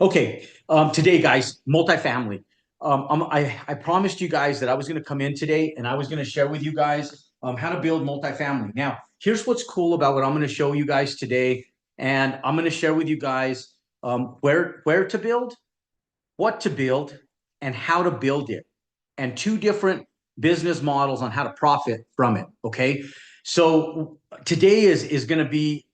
Okay, today, guys, multifamily. I promised you guys that I was going to come in today and I was going to share with you guys how to build multifamily. Now, here's what's cool about what I'm going to show you guys today, and I'm going to share with you guys where to build, what to build, and how to build it, and two different business models on how to profit from it. Okay, so today is going to be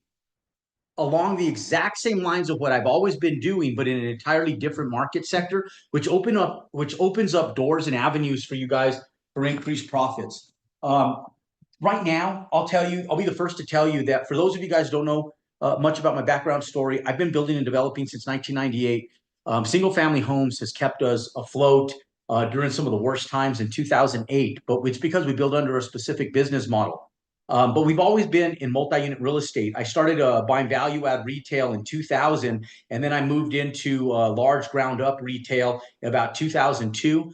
along the exact same lines of what I've always been doing, but in an entirely different market sector, which opens up doors and avenues for you guys for increased profits. Um, right now, I'll be the first to tell you that for those of you guys who don't know much about my background story, I've been building and developing since 1998. Single family homes has kept us afloat during some of the worst times in 2008, but it's because we build under a specific business model. But we've always been in multi-unit real estate. I started buying value-add retail in 2000, and then I moved into large ground-up retail about 2002.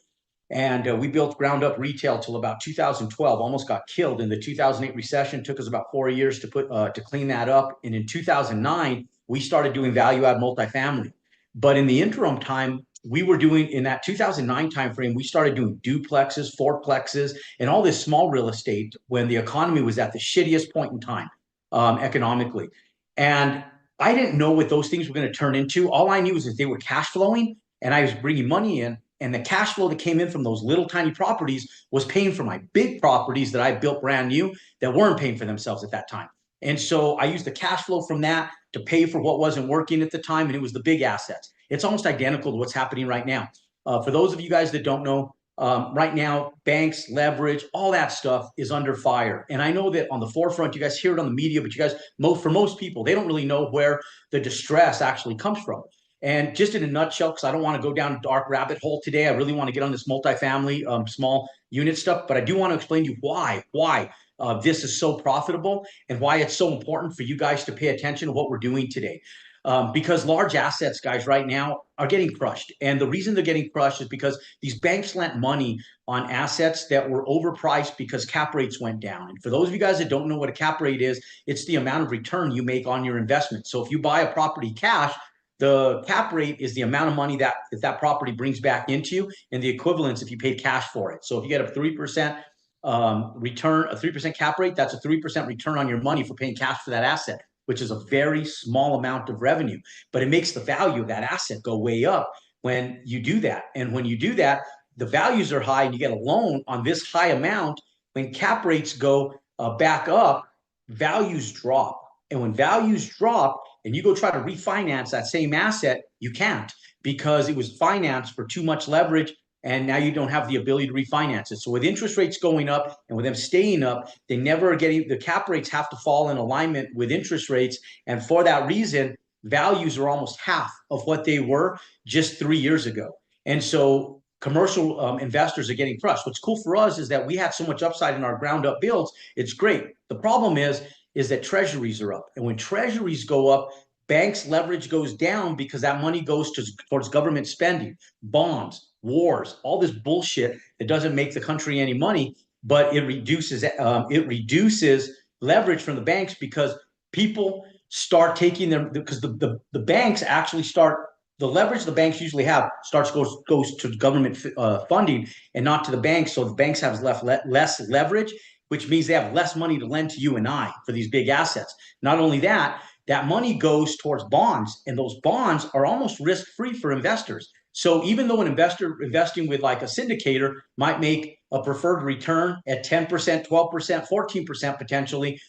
And we built ground-up retail till about 2012. Almost got killed in the 2008 recession. Took us about 4 years to clean that up. And in 2009, we started doing value-add multifamily. But in the interim time, we were doing in that 2009 timeframe, we started doing duplexes, fourplexes, and all this small real estate when the economy was at the shittiest point in time economically. And I didn't know what those things were going to turn into. All I knew was that they were cash flowing and I was bringing money in. And the cash flow that came in from those little tiny properties was paying for my big properties that I built brand new that weren't paying for themselves at that time. And so I used the cash flow from that to pay for what wasn't working at the time. And it was the big assets. It's almost identical to what's happening right now. For those of you guys that don't know, right now, banks, leverage, all that stuff is under fire. And I know that on the forefront, you guys hear it on the media, but you guys, for most people, they don't really know where the distress actually comes from. And just in a nutshell, because I don't want to go down a dark rabbit hole today, I really want to get on this multifamily, small unit stuff, but I do want to explain to you why this is so profitable and why it's so important for you guys to pay attention to what we're doing today. Because large assets, guys, right now are getting crushed. And the reason they're getting crushed is because these banks lent money on assets that were overpriced because cap rates went down. And for those of you guys that don't know what a cap rate is, it's the amount of return you make on your investment. So if you buy a property cash, the cap rate is the amount of money that property brings back into you, and the equivalence if you paid cash for it. So if you get a 3% return, a 3% cap rate, that's a 3% return on your money for paying cash for that asset, which is a very small amount of revenue. But it makes the value of that asset go way up when you do that. And when you do that, the values are high and you get a loan on this high amount. When cap rates go back up, values drop. And when values drop and you go try to refinance that same asset, you can't because it was financed for too much leverage and now you don't have the ability to refinance it. So with interest rates going up and with them staying up, they never are getting, the cap rates have to fall in alignment with interest rates. And for that reason, values are almost half of what they were just 3 years ago. And so commercial investors are getting crushed. What's cool for us is that we had so much upside in our ground up builds. It's great. The problem is that treasuries are up. And when treasuries go up, banks' leverage goes down because that money goes towards government spending, bonds, wars, all this bullshit that doesn't make the country any money, but it reduces leverage from the banks because people start taking them because the banks actually start the leverage the banks usually have goes to government funding and not to the banks. So the banks have less leverage, which means they have less money to lend to you and I for these big assets. Not only that, that money goes towards bonds, and those bonds are almost risk-free for investors. So even though an investor investing with like a syndicator might make a preferred return at 10%, 12%, 14% potentially,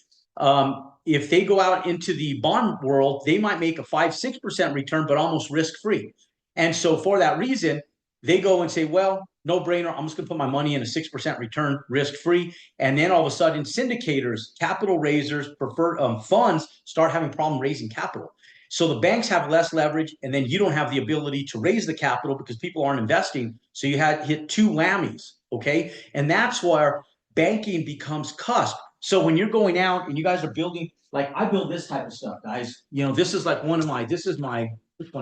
if they go out into the bond world, they might make a 5, 6% return, but almost risk-free. And so for that reason, they go and say, well, no brainer. I'm just going to put my money in a 6% return, risk free. And then all of a sudden, syndicators, capital raisers, preferred funds start having problem raising capital. So the banks have less leverage, and then you don't have the ability to raise the capital because people aren't investing. So you had hit two whammies, okay? And that's where banking becomes cusp. So when you're going out and you guys are building, like I build this type of stuff, guys. You know, this is like which one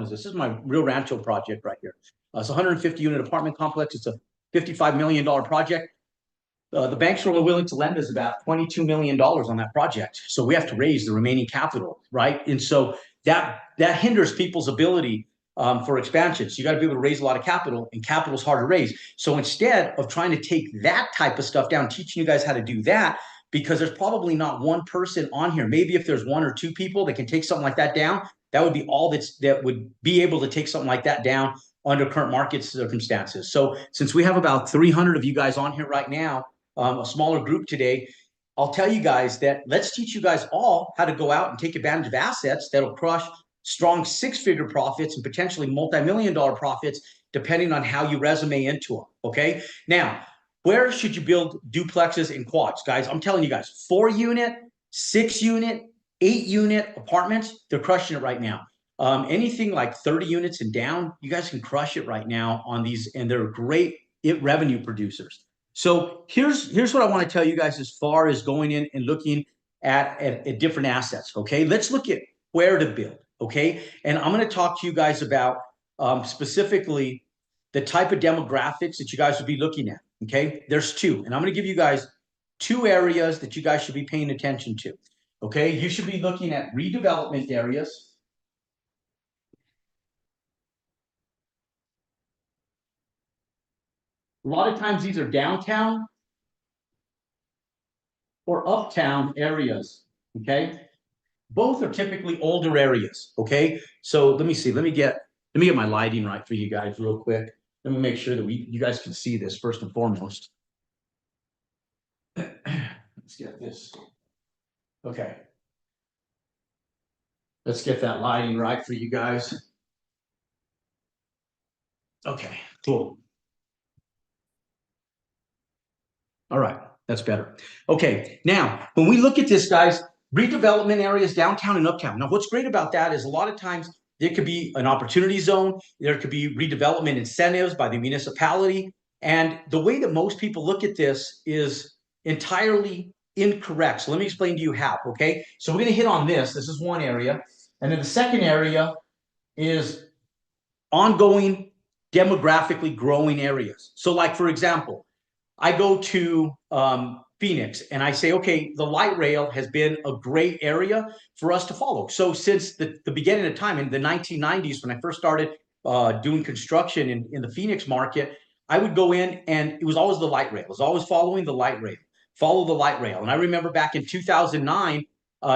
is this? This is my Real Rancho project right here. It's a 150 unit apartment complex. It's a $55 million project. The banks are only willing to lend us about $22 million on that project. So we have to raise the remaining capital, right? And so that hinders people's ability for expansion. So you got to be able to raise a lot of capital, and capital is hard to raise. So instead of trying to take that type of stuff down, teaching you guys how to do that, because there's probably not one person on here. Maybe if there's one or two people that can take something like that down, that would be all that would be able to take something like that down under current market circumstances. So since we have about 300 of you guys on here right now, a smaller group today, I'll tell you guys that let's teach you guys all how to go out and take advantage of assets that'll crush strong six-figure profits and potentially multi-million-dollar profits, depending on how you resume into them. Okay. Now, where should you build duplexes and quads, guys? I'm telling you guys, 4-unit, 6-unit, 8-unit apartments, they're crushing it right now. Anything like 30 units and down, you guys can crush it right now on these, and they're great revenue producers. So here's what I want to tell you guys as far as going in and looking at different assets. Okay, let's look at where to build. Okay, and I'm going to talk to you guys about specifically the type of demographics that you guys would be looking at. Okay, there's two, and I'm going to give you guys two areas that you guys should be paying attention to. Okay, you should be looking at redevelopment areas. A lot of times these are downtown or uptown areas. Okay, both are typically older areas. Okay, so let me see. Let me get my lighting right for you guys real quick. Let me make sure that you guys can see this first and foremost. Let's get this. Okay. Let's get that lighting right for you guys. Okay, cool. All right, that's better. Okay, now when we look at this, guys, redevelopment areas downtown and uptown. Now, what's great about that is a lot of times there could be an opportunity zone, there could be redevelopment incentives by the municipality. And the way that most people look at this is entirely incorrect. So let me explain to you how, okay? So we're gonna hit on this. This is one area. And then the second area is ongoing demographically growing areas. So like, for example, I go to Phoenix and I say, okay, the light rail has been a great area for us to follow. So since the beginning of time in the 1990s, when I first started doing construction in the Phoenix market, I would go in and it was always the light rail. It was always following the light rail, follow the light rail. And I remember back in 2009,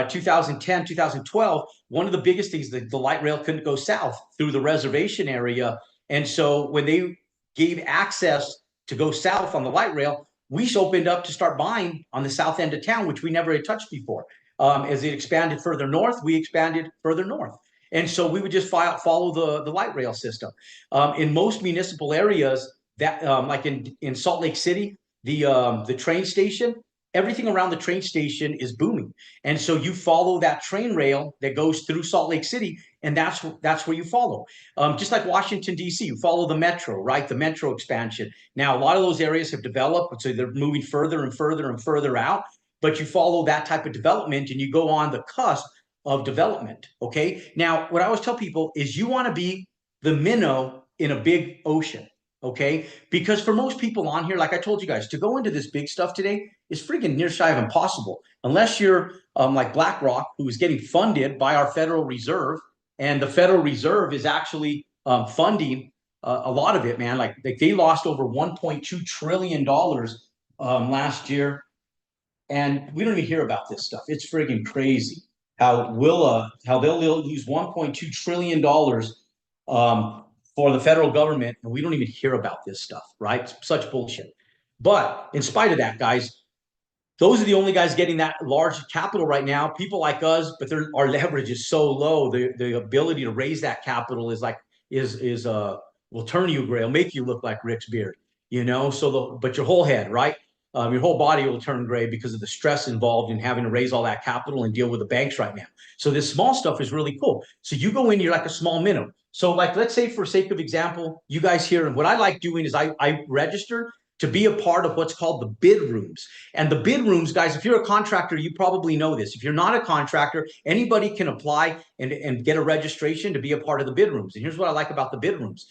2010, 2012, one of the biggest things that the light rail couldn't go south through the reservation area. And so when they gave access to go south on the light rail, we opened up to start buying on the south end of town, which we never had touched before. As it expanded further north, we expanded further north. And so we would just follow the light rail system. In most municipal areas, that like in Salt Lake City, the train station, everything around the train station is booming. And so you follow that train rail that goes through Salt Lake City, and that's where you follow. Just like Washington, D.C., you follow the metro, right? The metro expansion. Now, a lot of those areas have developed, so they're moving further and further and further out, but you follow that type of development and you go on the cusp of development, okay? Now, what I always tell people is you want to be the minnow in a big ocean. Okay, because for most people on here, like I told you guys, to go into this big stuff today is freaking near shy of impossible, unless you're like BlackRock, who is getting funded by our Federal Reserve, and the Federal Reserve is actually funding a lot of it, man. Like they lost over $1.2 trillion last year, and we don't even hear about this stuff. It's friggin' crazy how they'll lose $1.2 trillion for the federal government, and we don't even hear about this stuff, right? It's such bullshit. But in spite of that, guys, those are the only guys getting that large capital right now. People like us, but our leverage is so low. The ability to raise that capital is like will turn you gray, will make you look like Rick's beard, you know. But your whole head, right? Your whole body will turn gray because of the stress involved in having to raise all that capital and deal with the banks right now. So this small stuff is really cool. So you go in, you're like a small minnow. So like, let's say for sake of example, you guys here, and what I like doing is I register to be a part of what's called the bid rooms. And the bid rooms, guys, if you're a contractor, you probably know this. If you're not a contractor, anybody can apply and get a registration to be a part of the bid rooms. And here's what I like about the bid rooms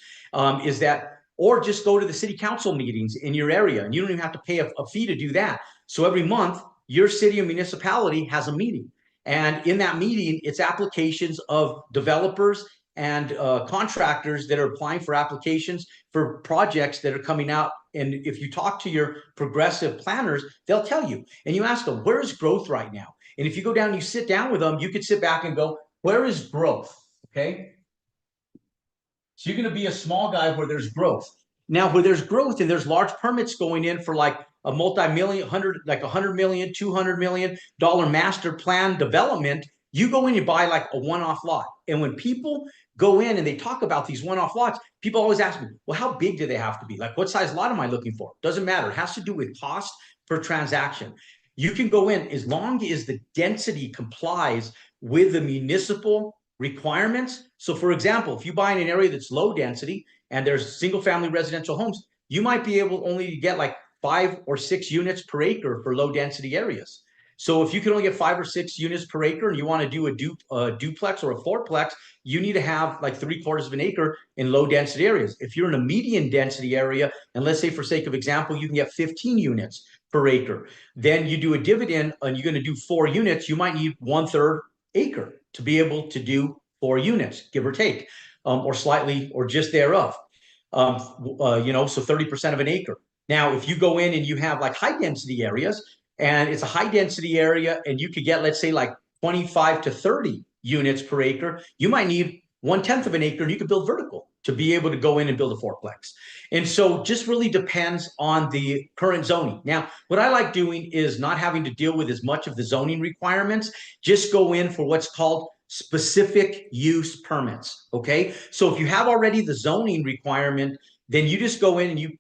is that, or just go to the city council meetings in your area, and you don't even have to pay a fee to do that. So every month, your city or municipality has a meeting. And in that meeting, it's applications of developers and contractors that are applying for applications for projects that are coming out. And if you talk to your progressive planners, they'll tell you. And you ask them, where is growth right now? And if you go down and you sit down with them, you could sit back and go, where is growth? Okay. So you're going to be a small guy where there's growth. Now, where there's growth and there's large permits going in for like a multi-million, like $100 million, $200 million master plan development, you go in and buy like a one-off lot. And when people go in and they talk about these one-off lots, people always ask me, well, how big do they have to be? Like, what size lot am I looking for? Doesn't matter. It has to do with cost per transaction. You can go in as long as the density complies with the municipal requirements. So for example, if you buy in an area that's low density and there's single family residential homes, you might be able only to get like 5 or 6 units per acre for low density areas. So if you can only get 5 or 6 units per acre and you want to do a duplex or a fourplex, you need to have like 3/4 of an acre in low density areas. If you're in a median density area, and let's say for sake of example, you can get 15 units per acre, then you do a dividend and you're going to do 4 units, you might need 1/3 acre to be able to do 4 units, give or take, or slightly, or just thereof. So 30% of an acre. Now, if you go in and you have like high density areas, and it's a high density area, and you could get, let's say, like 25 to 30 units per acre, you might need 1/10 of an acre, and you could build vertical to be able to go in and build a fourplex. And so just really depends on the current zoning. Now, what I like doing is not having to deal with as much of the zoning requirements, just go in for what's called specific use permits. Okay. So if you have already the zoning requirement, then you just go in and you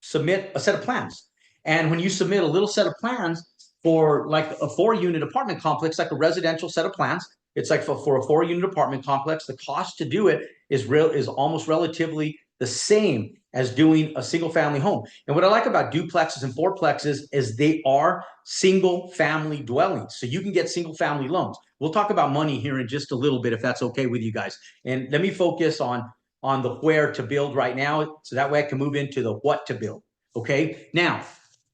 submit a set of plans. And when you submit a little set of plans for like a 4-unit apartment complex, like a residential set of plans, it's like for a 4-unit apartment complex, the cost to do it is almost relatively the same as doing a single family home. And what I like about duplexes and fourplexes is they are single family dwellings. So you can get single family loans. We'll talk about money here in just a little bit, if that's okay with you guys. And let me focus on the where to build right now, so that way I can move into the what to build. Okay. Now,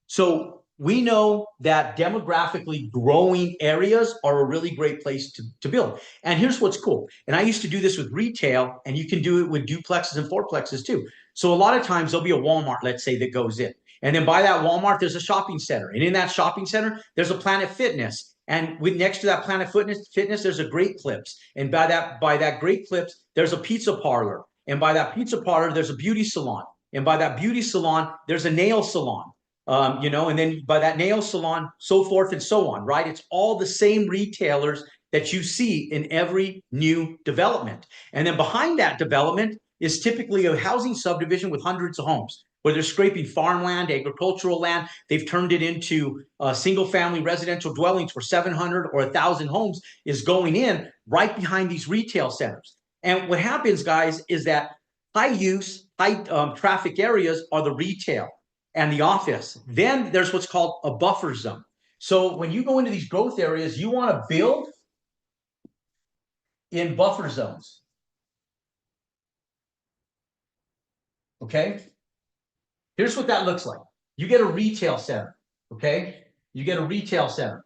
so we know that demographically growing areas are a really great place to build. And here's what's cool. And I used to do this with retail, and you can do it with duplexes and fourplexes too. So a lot of times there'll be a Walmart, let's say, that goes in. And then by that Walmart, there's a shopping center. And in that shopping center, there's a Planet Fitness. And with next to that Planet Fitness, there's a Great Clips. And by that Great Clips, there's a pizza parlor. And by that pizza parlor, there's a beauty salon. And by that beauty salon, there's a nail salon. And then by that nail salon, so forth and so on, right? It's all the same retailers that you see in every new development. And then behind that development is typically a housing subdivision with hundreds of homes, where they're scraping farmland, agricultural land. They've turned it into single family residential dwellings where 700 or 1,000 homes is going in right behind these retail centers. And what happens, guys, is that high use, high traffic areas are the retail and the office. Then there's what's called a buffer zone. So when you go into these growth areas, you want to build in buffer zones. Okay. Here's what that looks like. You get a retail center. Okay. You get a retail center.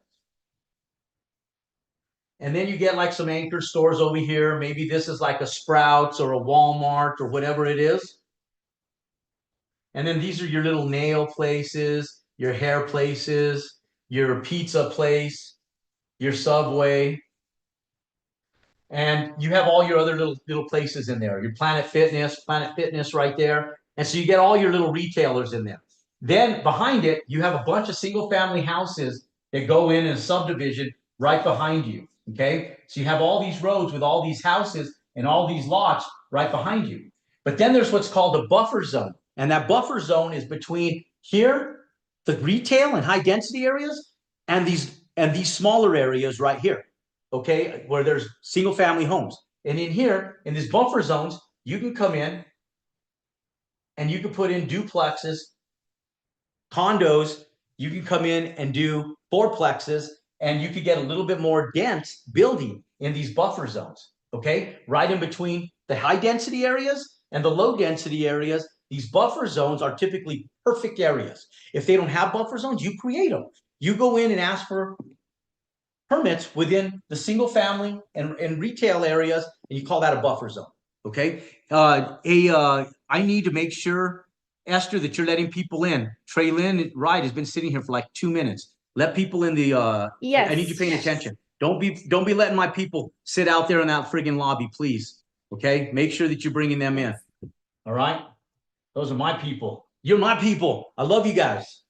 And then you get like some anchor stores over here. Maybe this is like a Sprouts or a Walmart or whatever it is. And then these are your little nail places, your hair places, your pizza place, your Subway. And you have all your other little places in there. Your Planet Fitness right there. And so you get all your little retailers in there. Then behind it, you have a bunch of single family houses that go in a subdivision right behind you. Okay. So you have all these roads with all these houses and all these lots right behind you. But then there's what's called a buffer zone. And that buffer zone is between here, the retail and high density areas, and these smaller areas right here. Okay, where there's single family homes. And in here, in these buffer zones, you can come in and you can put in duplexes, condos. You can come in and do fourplexes, and you could get a little bit more dense building in these buffer zones. Okay, right in between the high density areas and the low density areas. These buffer zones are typically perfect areas. If they don't have buffer zones, you create them. You go in and ask for permits within the single family and retail areas, and you call that a buffer zone. Okay. I need to make sure, Esther, that you're letting people in. Trey Lynn Wright has been sitting here for like 2 minutes. Let people in the. I need you paying attention. Don't be letting my people sit out there in that friggin' lobby, please. Okay. Make sure that you're bringing them in. All right. Those are my people. You're my people. I love you guys.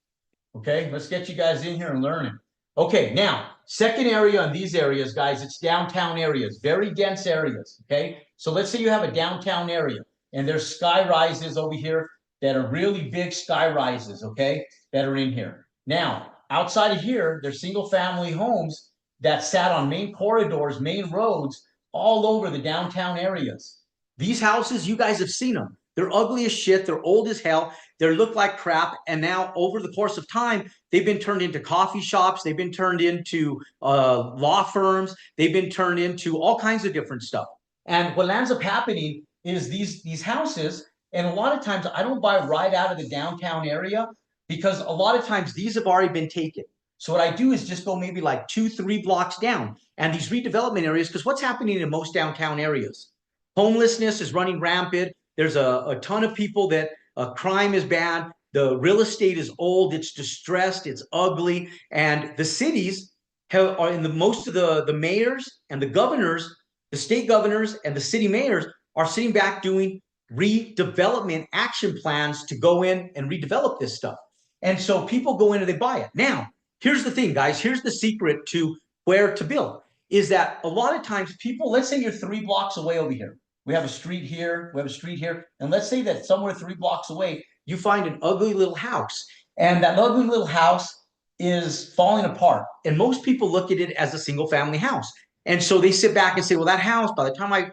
Okay, let's get you guys in here and learning. Okay, now, second area in these areas, guys, it's downtown areas, very dense areas, okay? So let's say you have a downtown area and there's sky rises over here that are really big sky rises, okay, that are in here. Now, outside of here, there's single family homes that sat on main corridors, main roads, all over the downtown areas. These houses, you guys have seen them. They're ugly as shit. They're old as hell. They look like crap. And now, over the course of time, they've been turned into coffee shops. They've been turned into law firms. They've been turned into all kinds of different stuff. And what ends up happening is these houses, and a lot of times I don't buy right out of the downtown area because a lot of times these have already been taken. So what I do is just go maybe like 2-3 blocks down. And these redevelopment areas, because what's happening in most downtown areas? Homelessness is running rampant. There's a ton of people that crime is bad. The real estate is old. It's distressed. It's ugly. And the cities are in the most of the mayors and the governors, the state governors and the city mayors are sitting back doing redevelopment action plans to go in and redevelop this stuff. And so people go in and they buy it. Now, here's the thing, guys. Here's the secret to where to build is that a lot of times people, let's say you're 3 blocks away over here. We have a street here, we have a street here. And let's say that somewhere 3 blocks away, you find an ugly little house. And that ugly little house is falling apart. And most people look at it as a single family house. And so they sit back and say, well, that house, by the time I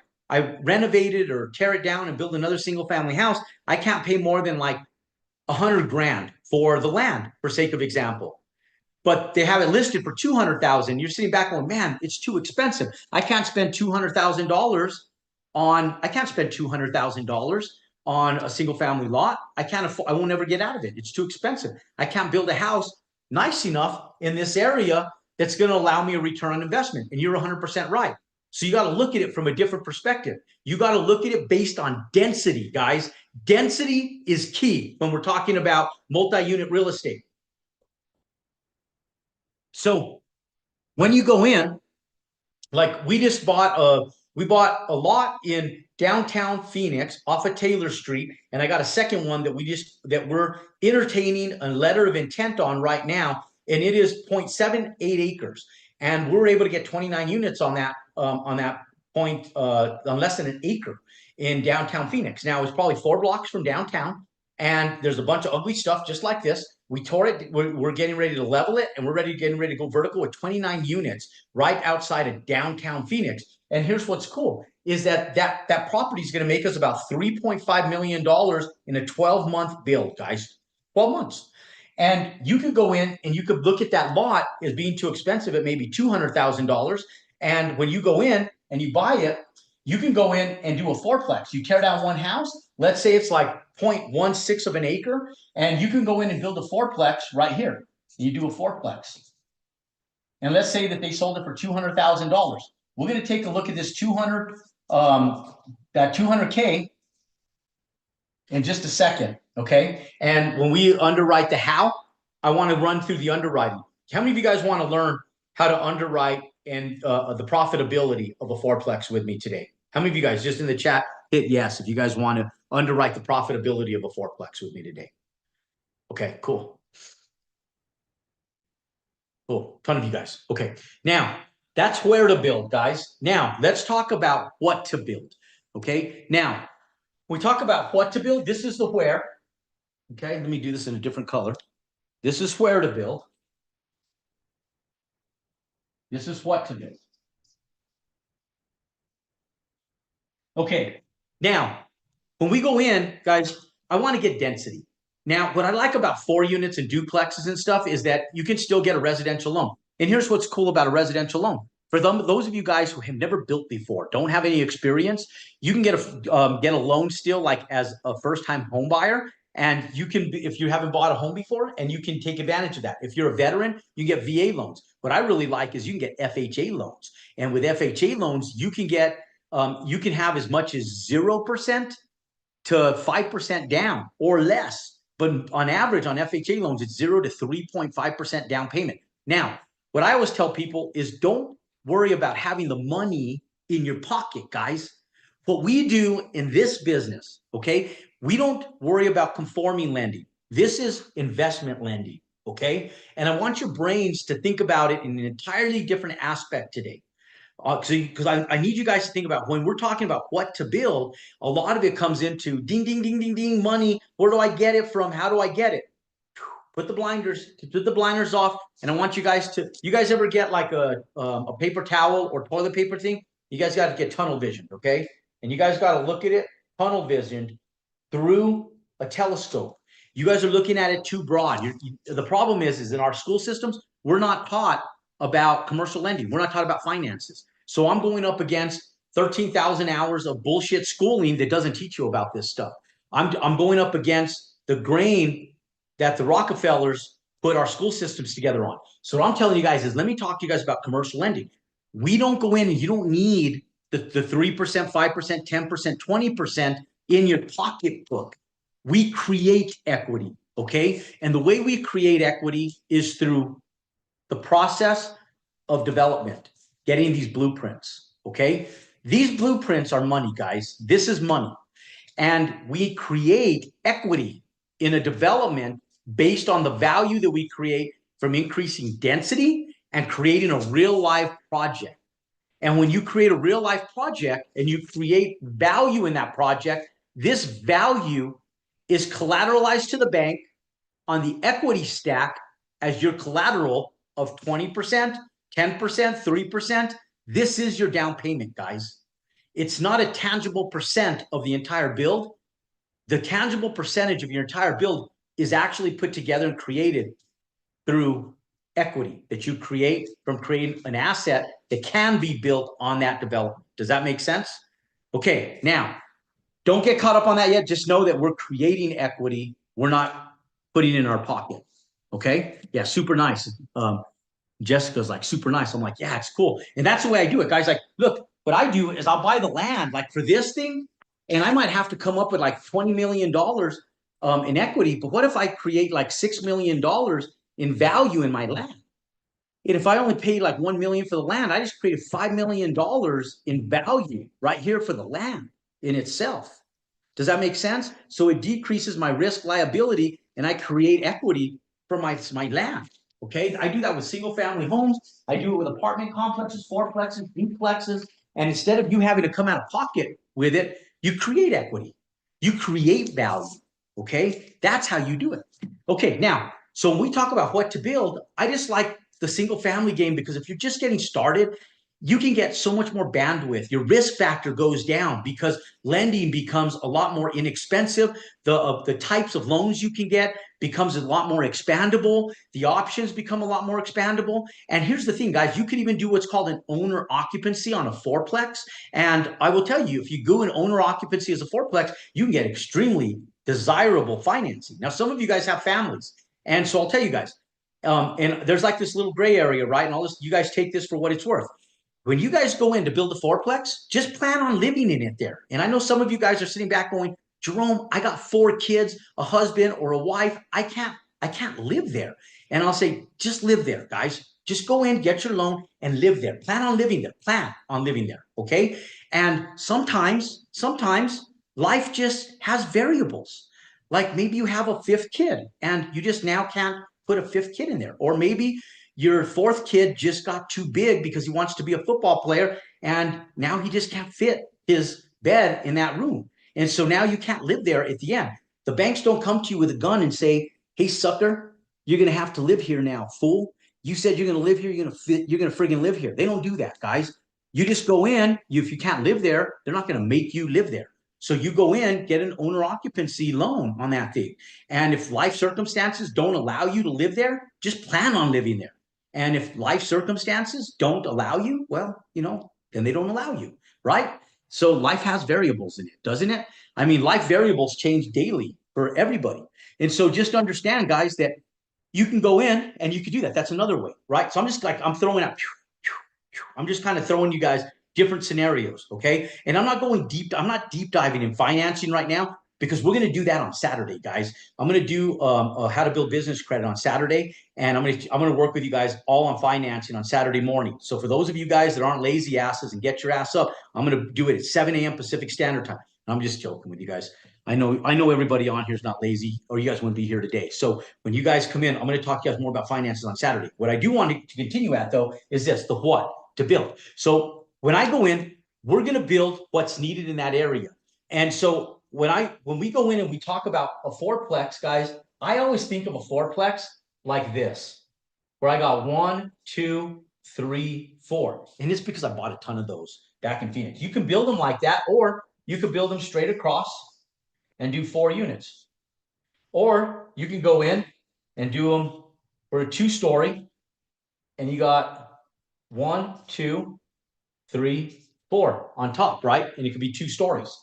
renovate it or tear it down and build another single family house, I can't pay more than like 100 grand for the land, for sake of example. But they have it listed for 200,000. You're sitting back going, man, it's too expensive. I can't spend $200,000 I can't spend $200,000 on a single family lot. I can't afford, I won't ever get out of it. It's too expensive. I can't build a house nice enough in this area that's going to allow me a return on investment. And you're 100% right. So you got to look at it from a different perspective. You got to look at it based on density, guys. Density is key when we're talking about multi-unit real estate. So when you go in, like we bought a lot in downtown Phoenix off of Taylor Street, and I got a second one that we're entertaining a letter of intent on right now, and it is 0.78 acres, and we're able to get 29 units on that point on less than an acre in downtown Phoenix. Now it's probably 4 blocks from downtown, and there's a bunch of ugly stuff just like this. We tore it. We're getting ready to level it, and we're getting ready to go vertical with 29 units right outside of downtown Phoenix. And here's what's cool is that property is going to make us about $3.5 million in a 12-month build, guys. 12 months. And you could go in and you could look at that lot as being too expensive at maybe $200,000. And when you go in and you buy it, you can go in and do a fourplex. You tear down one house. Let's say it's like 0.16 of an acre, and you can go in and build a fourplex right here. You do a fourplex. And let's say that they sold it for $200,000. We're going to take a look at this 200K in just a second, okay? And when we underwrite the how, I want to run through the underwriting. How many of you guys want to learn how to underwrite and the profitability of a fourplex with me today? How many of you guys just in the chat hit yes if you guys want to underwrite the profitability of a fourplex with me today? Okay, cool. Cool, ton of you guys. Okay, now that's where to build, guys. Now let's talk about what to build. Okay, now we talk about what to build. This is the where. Okay, let me do this in a different color. This is where to build. This is what to build. Okay, now when we go in, guys, I want to get density. Now, what I like about 4 units and duplexes and stuff is that you can still get a residential loan. And here's what's cool about a residential loan. For those of you guys who have never built before, don't have any experience, you can get a loan still like as a first-time home buyer. And you can, if you haven't bought a home before, and you can take advantage of that. If you're a veteran, you get VA loans. What I really like is you can get FHA loans. And with FHA loans, you can get you can have as much as 0% to 5% down or less. But on average, on FHA loans, it's 0 to 3.5% down payment. Now, what I always tell people is don't worry about having the money in your pocket, guys. What we do in this business, okay, we don't worry about conforming lending. This is investment lending, okay? And I want your brains to think about it in an entirely different aspect today. Because I need you guys to think about when we're talking about what to build, a lot of it comes into ding, ding, ding, ding, ding, money. Where do I get it from? How do I get it? Put the blinders off. And I want you guys ever get like a paper towel or toilet paper thing? You guys got to get tunnel vision, okay? And you guys got to look at it tunnel vision through a telescope. You guys are looking at it too broad. The problem is in our school systems, we're not taught about commercial lending. We're not taught about finances. So I'm going up against 13,000 hours of bullshit schooling that doesn't teach you about this stuff. I'm going up against the grain that the Rockefellers put our school systems together on. So what I'm telling you guys is, let me talk to you guys about commercial lending. We don't go in and you don't need the 3%, 5%, 10%, 20% in your pocketbook. We create equity, okay? And the way we create equity is through the process of development, getting these blueprints, okay? These blueprints are money, guys. This is money. And we create equity in a development based on the value that we create from increasing density and creating a real life project. And when you create a real life project and you create value in that project, this value is collateralized to the bank on the equity stack as your collateral of 20%, 10%, 3%. This is your down payment, guys. It's not a tangible percent of the entire build. The tangible percentage of your entire build is actually put together and created through equity that you create from creating an asset that can be built on that development. Does that make sense? Okay, now, don't get caught up on that yet. Just know that we're creating equity. We're not putting it in our pocket. Okay? Yeah, super nice. Jessica's like, super nice. I'm like, yeah, it's cool. And that's the way I do it, guys. Like, look, what I do is I'll buy the land like for this thing, and I might have to come up with like $20 million in equity. But what if I create like $6 million in value in my land? And if I only paid like 1 million for the land, I just created $5 million in value right here for the land in itself. Does that make sense? So it decreases my risk liability and I create equity for my land. Okay. I do that with single family homes. I do it with apartment complexes, fourplexes, duplexes. And instead of you having to come out of pocket with it, you create equity. You create value. Okay. That's how you do it. Okay. Now, so when we talk about what to build, I just like the single family game because if you're just getting started, you can get so much more bandwidth. Your risk factor goes down because lending becomes a lot more inexpensive. The types of loans you can get becomes a lot more expandable. The options become a lot more expandable. And here's the thing, guys, you can even do what's called an owner occupancy on a fourplex. And I will tell you, if you go in owner occupancy as a fourplex, you can get extremely desirable financing. Now, some of you guys have families. And so I'll tell you guys, and there's like this little gray area, right? And all this, you guys take this for what it's worth. When you guys go in to build a fourplex, just plan on living in it there. And I know some of you guys are sitting back going, Jerome, I got 4 kids, a husband or a wife. I can't live there. And I'll say, just live there, guys. Just go in, get your loan and live there. Plan on living there. Plan on living there. Okay. And sometimes life just has variables. Like maybe you have a 5th kid and you just now can't put a 5th kid in there. Or maybe your 4th kid just got too big because he wants to be a football player and now he just can't fit his bed in that room. And so now you can't live there at the end. The banks don't come to you with a gun and say, hey, sucker, you're going to have to live here now, fool. You said you're going to live here. You're going to friggin' live here. They don't do that, guys. You just go in. If you can't live there, they're not going to make you live there. So you go in, get an owner occupancy loan on that thing. And if life circumstances don't allow you to live there, just plan on living there. And if life circumstances don't allow you, well, then they don't allow you, right? So life has variables in it, doesn't it? I mean, life variables change daily for everybody. And so just understand, guys, that you can go in and you can do that. That's another way, right? So I'm just like, I'm just kind of throwing you guys different scenarios. Okay. And I'm not going deep. I'm not deep diving in financing right now because we're going to do that on Saturday, guys. I'm going to do how to build business credit on Saturday, and I'm going to work with you guys all on financing on Saturday morning. So for those of you guys that aren't lazy asses and get your ass up, I'm going to do it at 7 a.m. Pacific Standard Time. I'm just joking with you guys. I know everybody on here is not lazy, or you guys wouldn't be here today. So when you guys come in, I'm going to talk to you guys more about finances on Saturday. What I do want to continue at, though, is this: the what to build. So when I go in, we're going to build what's needed in that area. And so when we go in and we talk about a fourplex, guys, I always think of a fourplex like this, where I got 1, 2, 3, 4. And it's because I bought a ton of those back in Phoenix. You can build them like that, or you could build them straight across and do 4 units. Or you can go in and do them for a 2-story, and you got 1, 2, 3, 4 on top, right? And it could be 2 stories.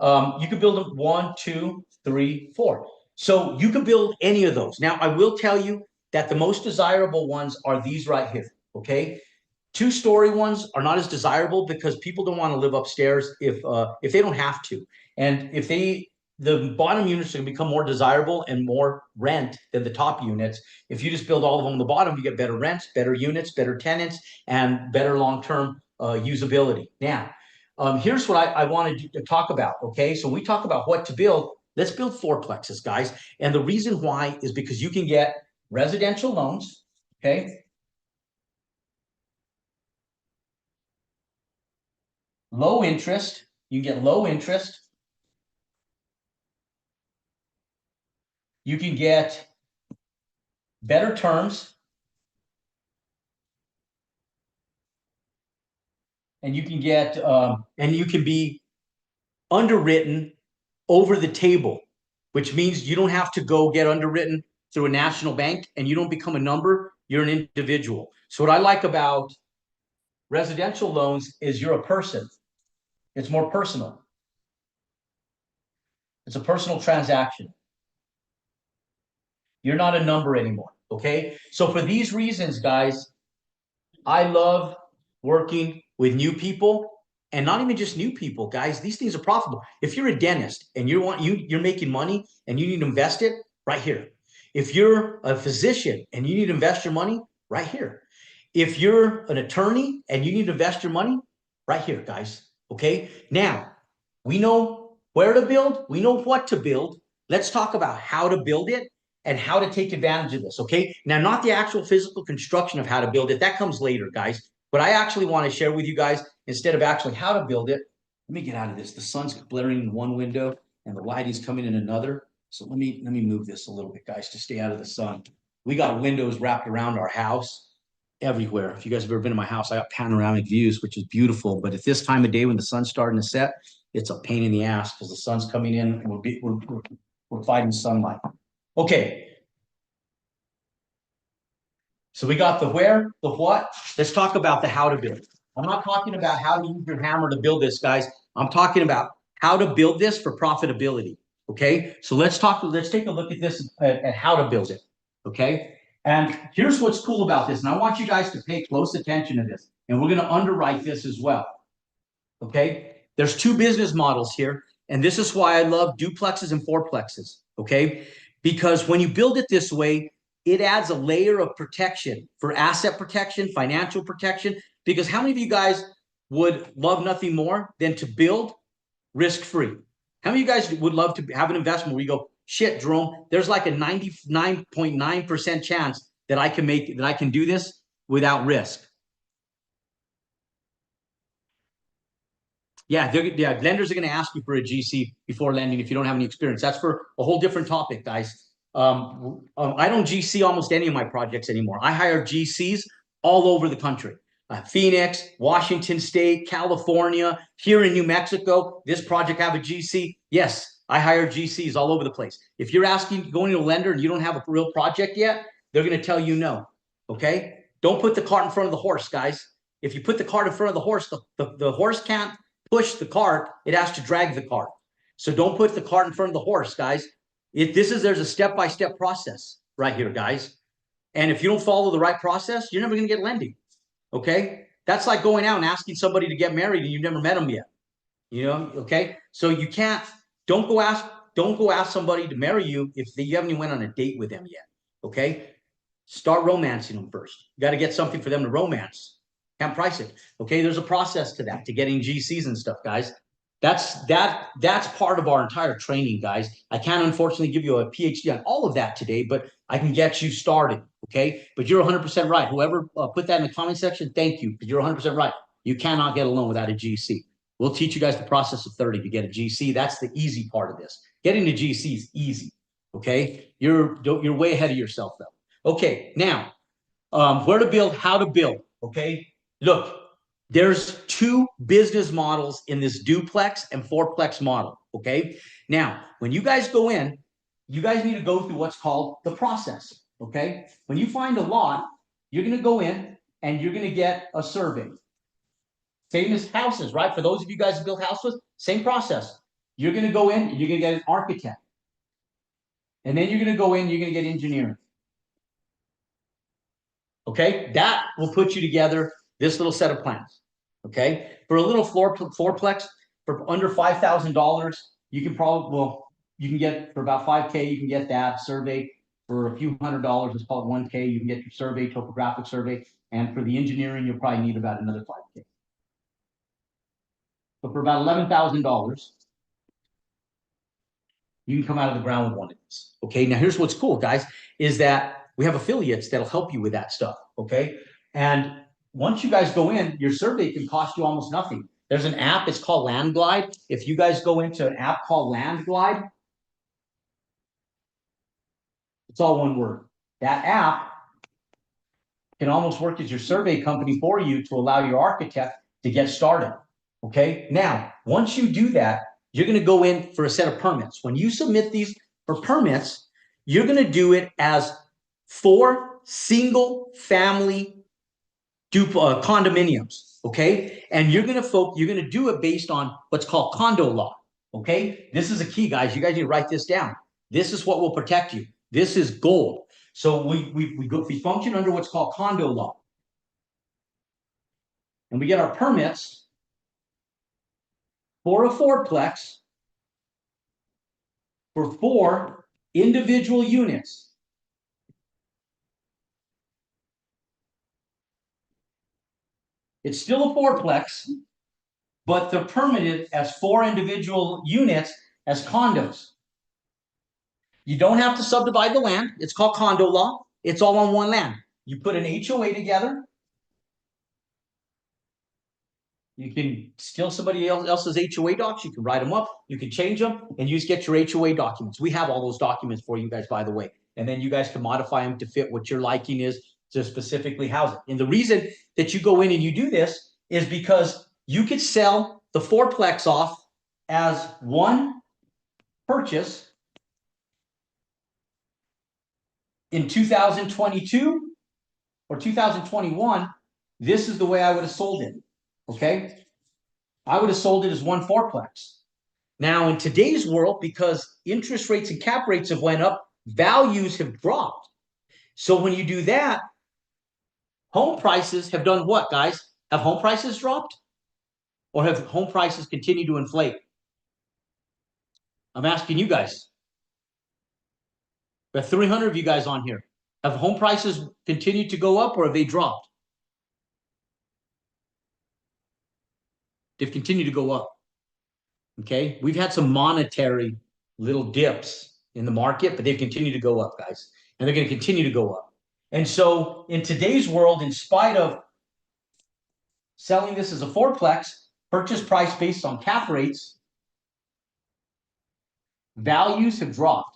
You could build them 1, 2, 3, 4. So you could build any of those. Now, I will tell you that the most desirable ones are these right here. Okay. 2-story ones are not as desirable because people don't want to live upstairs if they don't have to. And if the bottom units are going to become more desirable and more rent than the top units. If you just build all of them on the bottom, you get better rents, better units, better tenants, and better long-term usability. Now, here's what I wanted to talk about. Okay, so we talk about what to build. Let's build fourplexes, guys. And the reason why is because you can get residential loans. Okay. Low interest. You get low interest. You can get better terms. And you can get, and you can be underwritten over the table, which means you don't have to go get underwritten through a national bank and you don't become a number. You're an individual. So what I like about residential loans is you're a person. It's more personal. It's a personal transaction. You're not a number anymore. Okay. So for these reasons, guys, I love working with new people, and not even just new people, guys. These things are profitable. If you're a dentist and you're making money and you need to invest it, right here. If you're a physician and you need to invest your money, right here. If you're an attorney and you need to invest your money, right here, guys. Okay. Now we know where to build. We know what to build. Let's talk about how to build it and how to take advantage of this. Okay. Now, not the actual physical construction of how to build it. That comes later, guys. But I actually want to share with you guys, instead of actually how to build it. Let me get out of this. The sun's blaring in one window and the light is coming in another. So let me move this a little bit, guys, to stay out of the sun. We got windows wrapped around our house everywhere. If you guys have ever been to my house, I got panoramic views, which is beautiful. But at this time of day when the sun's starting to set, it's a pain in the ass because the sun's coming in and we're fighting sunlight. Okay. So we got the where, the what. Let's talk about the how to build. I'm not talking about how to use your hammer to build this, guys. I'm talking about how to build this for profitability. Okay. So let's take a look at this at how to build it. Okay. And here's what's cool about this. And I want you guys to pay close attention to this. And we're going to underwrite this as well. Okay. There's 2 business models here. And this is why I love duplexes and fourplexes. Okay. Because when you build it this way, it adds a layer of protection for asset protection, financial protection. Because how many of you guys would love nothing more than to build risk-free? How many of you guys would love to have an investment where you go, shit, Jerome, there's like a 99.9% chance that I can do this without risk? Yeah, lenders are going to ask you for a GC before lending if you don't have any experience. That's for a whole different topic, guys. I don't GC almost any of my projects anymore. I hire GCs all over the country. Phoenix, Washington State, California, here in New Mexico. This project have a GC. Yes, I hire GCs all over the place. If you're going to a lender and you don't have a real project yet, they're going to tell you no. Okay? Don't put the cart in front of the horse, guys. If you put the cart in front of the horse, the horse can't push the cart. It has to drag the cart. So don't put the cart in front of the horse, guys. There's a step-by-step process right here, guys. And if you don't follow the right process, you're never going to get lending. Okay. That's like going out and asking somebody to get married and you've never met them yet. Okay? So you can't, don't go ask, don't go ask somebody to marry you if you haven't even went on a date with them yet. Okay? Start romancing them first. You got to get something for them to romance. Can't price it. Okay, there's a process to that, to getting GCs and stuff, guys. That's part of our entire training, guys. I can't unfortunately give you a PhD on all of that today, but I can get you started. Okay, but you're 100% right. Whoever put that in the comment section, thank you, because you're 100% right. You cannot get a loan without a GC. We'll teach you guys the process of 30 to get a GC. That's the easy part of this. Getting a GC is easy. Okay, you're way ahead of yourself though. Okay, now where to build, how to build. Okay, look, there's two business models in this duplex and fourplex model. Okay, now when you guys go in, you guys need to go through what's called the process. Okay, when you find a lot, you're going to go in and you're going to get a survey. Same as houses, right? For those of you guys who build houses, same process. You're going to go in and you're going to get an architect. And then you're going to go in, you're going to get engineering. Okay, that will put you together this little set of plans. Okay, for a little fourplex for under $5,000, you can probably, well, you can get for about $5K, you can get that survey. For a few $100s, it's called 1K. You can get your survey, topographic survey, and for the engineering, you'll probably need about another 5K. But for about $11,000, you can come out of the ground with one of these. Okay, now here's what's cool, guys, is that we have affiliates that'll help you with that stuff. Okay, and once you guys go in, your survey can cost you almost nothing. There's an app, it's called Land Glide. If you guys go into an app called Land Glide, it's all one word. That app can almost work as your survey company for you to allow your architect to get started. Okay, now, once you do that, you're going to go in for a set of permits. When you submit these for permits, you're going to do it as 4 single family condominiums. Okay, and you're going to do it based on what's called condo law. Okay, this is a key, guys. You guys need to write this down. This is what will protect you. This is gold. So we function under what's called condo law, and we get our permits for a fourplex for 4 individual units. It's still a fourplex, but they're permitted as 4 individual units as condos. You don't have to subdivide the land. It's called condo law. It's all on one land. You put an HOA together. You can steal somebody else's HOA docs. You can write them up. You can change them, and you just get your HOA documents. We have all those documents for you guys, by the way. And then you guys can modify them to fit what your liking is to specifically house it. And the reason that you go in and you do this is because you could sell the fourplex off as one purchase in 2022 or 2021. This is the way I would have sold it. Okay, I would have sold it as one fourplex. Now, in today's world, because interest rates and cap rates have went up, values have dropped. So when you do that, home prices have done what, guys? Have home prices dropped? Or have home prices continued to inflate? I'm asking you guys. There are 300 of you guys on here. Have home prices continued to go up or have they dropped? They've continued to go up. Okay, we've had some monetary little dips in the market, but they've continued to go up, guys, and they're going to continue to go up. And so in today's world, in spite of selling this as a fourplex, purchase price based on cap rates, values have dropped.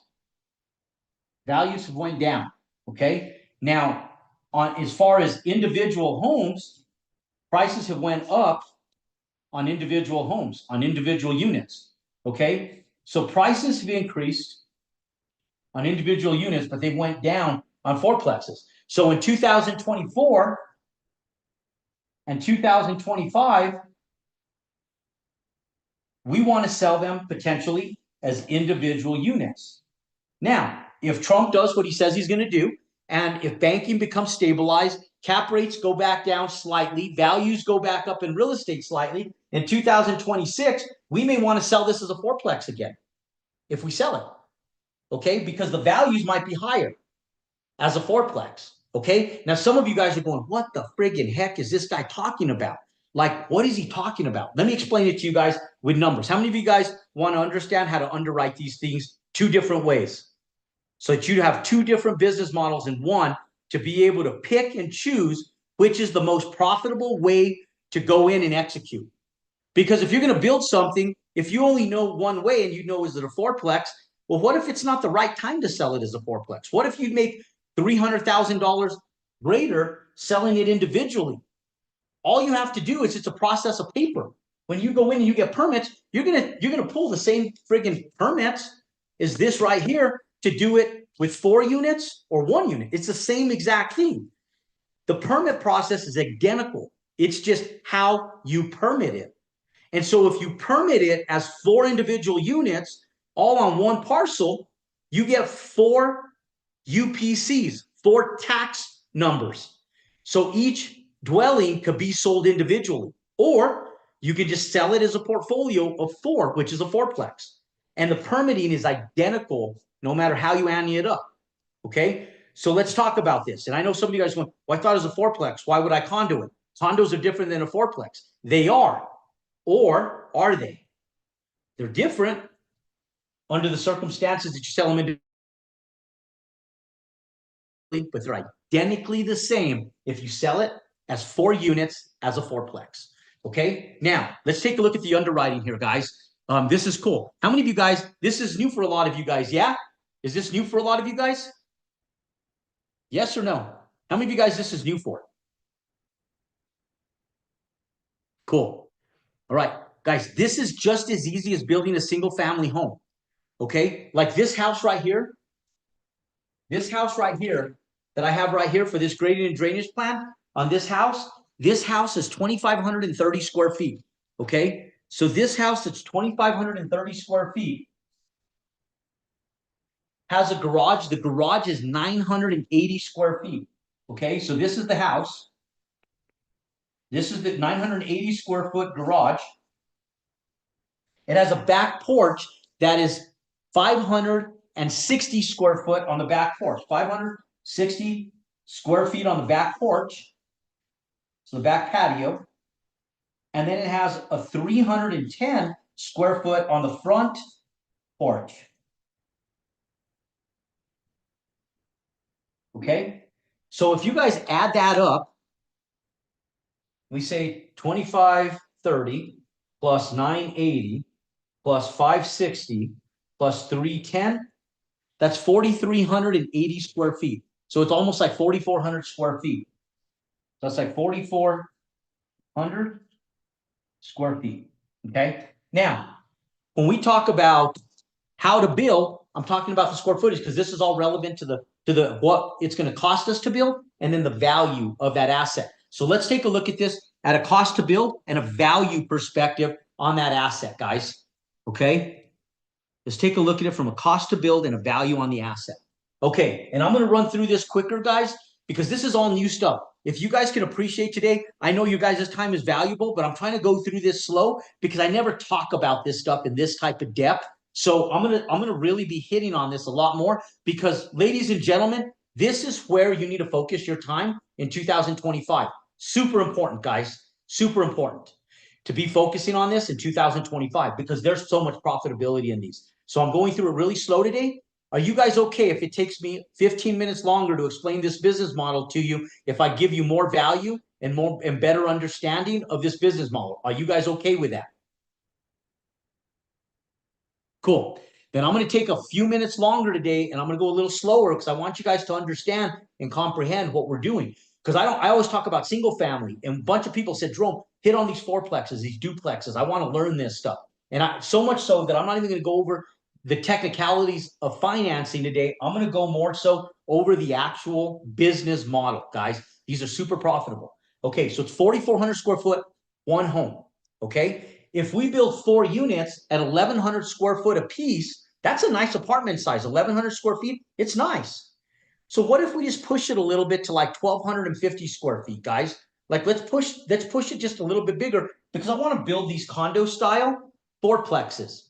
Values have went down. Okay, now as far as individual homes, prices have went up on individual homes, on individual units. Okay, so prices have increased on individual units, but they went down on fourplexes. So in 2024 and 2025, we want to sell them potentially as individual units. Now, if Trump does what he says he's going to do, and if banking becomes stabilized cap rates go back down slightly, values go back up in real estate slightly. In 2026, we may want to sell this as a fourplex again if we sell it, okay? Because the values might be higher as a fourplex, okay? Now, some of you guys are going, what the friggin' heck is this guy talking about? Like, what is he talking about? Let me explain it to you guys with numbers. How many of you guys want to understand how to underwrite these things two different ways? So that you have two different business models in one to be able to pick and choose which is the most profitable way to go in and execute. Because if you're going to build something, if you only know one way and you know is it a fourplex, well, what if it's not the right time to sell it as a fourplex? What if you make $300,000 greater selling it individually? All you have to do is it's a process of paper. When you go in and you get permits, you're gonna pull the same friggin' permits as this right here to do it with 4 units or 1 unit. It's the same exact thing. The permit process is identical. It's just how you permit it. And so if you permit it as 4 individual units all on one parcel, you get 4 UPCs, 4 tax numbers. So each dwelling could be sold individually, or you can just sell it as a portfolio of 4, which is a fourplex. And the permitting is identical no matter how you ante it up. Okay, so let's talk about this. And I know some of you guys went, well, I thought it was a fourplex. Why would I condo it? Condos are different than a fourplex. They are. Or are they? They're different under the circumstances that you sell them into, but they're identically the same if you sell it as 4 units as a fourplex. Okay, now let's take a look at the underwriting here, guys. This is cool. How many of you guys, this is new for a lot of you guys, yeah? Is this new for a lot of you guys? Yes or no? How many of you guys this is new for? Cool. All right, guys, this is just as easy as building a single family home. Okay, like this house right here that I have right here for this grading and drainage plan on this house is 2,530 square feet. Okay, so this house that's 2,530 square feet has a garage. The garage is 980 square feet. Okay, so this is the house. This is the 980 square foot garage. It has a back porch that is 560 square foot on the back porch. 560 square feet on the back porch. So the back patio. And then it has a 310 square foot on the front porch. Okay. So if you guys add that up, we say 2530 plus 980 plus 560 plus 310, that's 4,380 square feet. So it's almost like 4,400 square feet. So that's like 4,400 square feet. Okay. Now, when we talk about how to build, I'm talking about the square footage because this is all relevant to the what it's going to cost us to build and then the value of that asset. So let's take a look at this at a cost to build and a value perspective on that asset, guys. Okay. Let's take a look at it from a cost to build and a value on the asset. Okay, and I'm going to run through this quicker, guys, because this is all new stuff. If you guys can appreciate today, I know you guys' time is valuable, but I'm trying to go through this slow because I never talk about this stuff in this type of depth. So I'm gonna really be hitting on this a lot more because, ladies and gentlemen, this is where you need to focus your time in 2025. Super important, guys. Super important to be focusing on this in 2025 because there's so much profitability in these. So I'm going through it really slow today. Are you guys okay if it takes me 15 minutes longer to explain this business model to you if I give you more value and more and better understanding of this business model? Are you guys okay with that? Cool. Then I'm going to take a few minutes longer today and I'm going to go a little slower because I want you guys to understand and comprehend what we're doing. Because I always talk about single family and a bunch of people said, Jerome, hit on these fourplexes, these duplexes. I want to learn this stuff. And so much so that I'm not even going to go over the technicalities of financing today. I'm going to go more so over the actual business model, guys. These are super profitable. Okay, so it's 4,400 square foot, one home. Okay. If we build 4 units at 1,100 square foot a piece, that's a nice apartment size. 1,100 square feet, it's nice. So what if we just push it a little bit to like 1,250 square feet, guys? Like let's push it just a little bit bigger because I want to build these condo style fourplexes.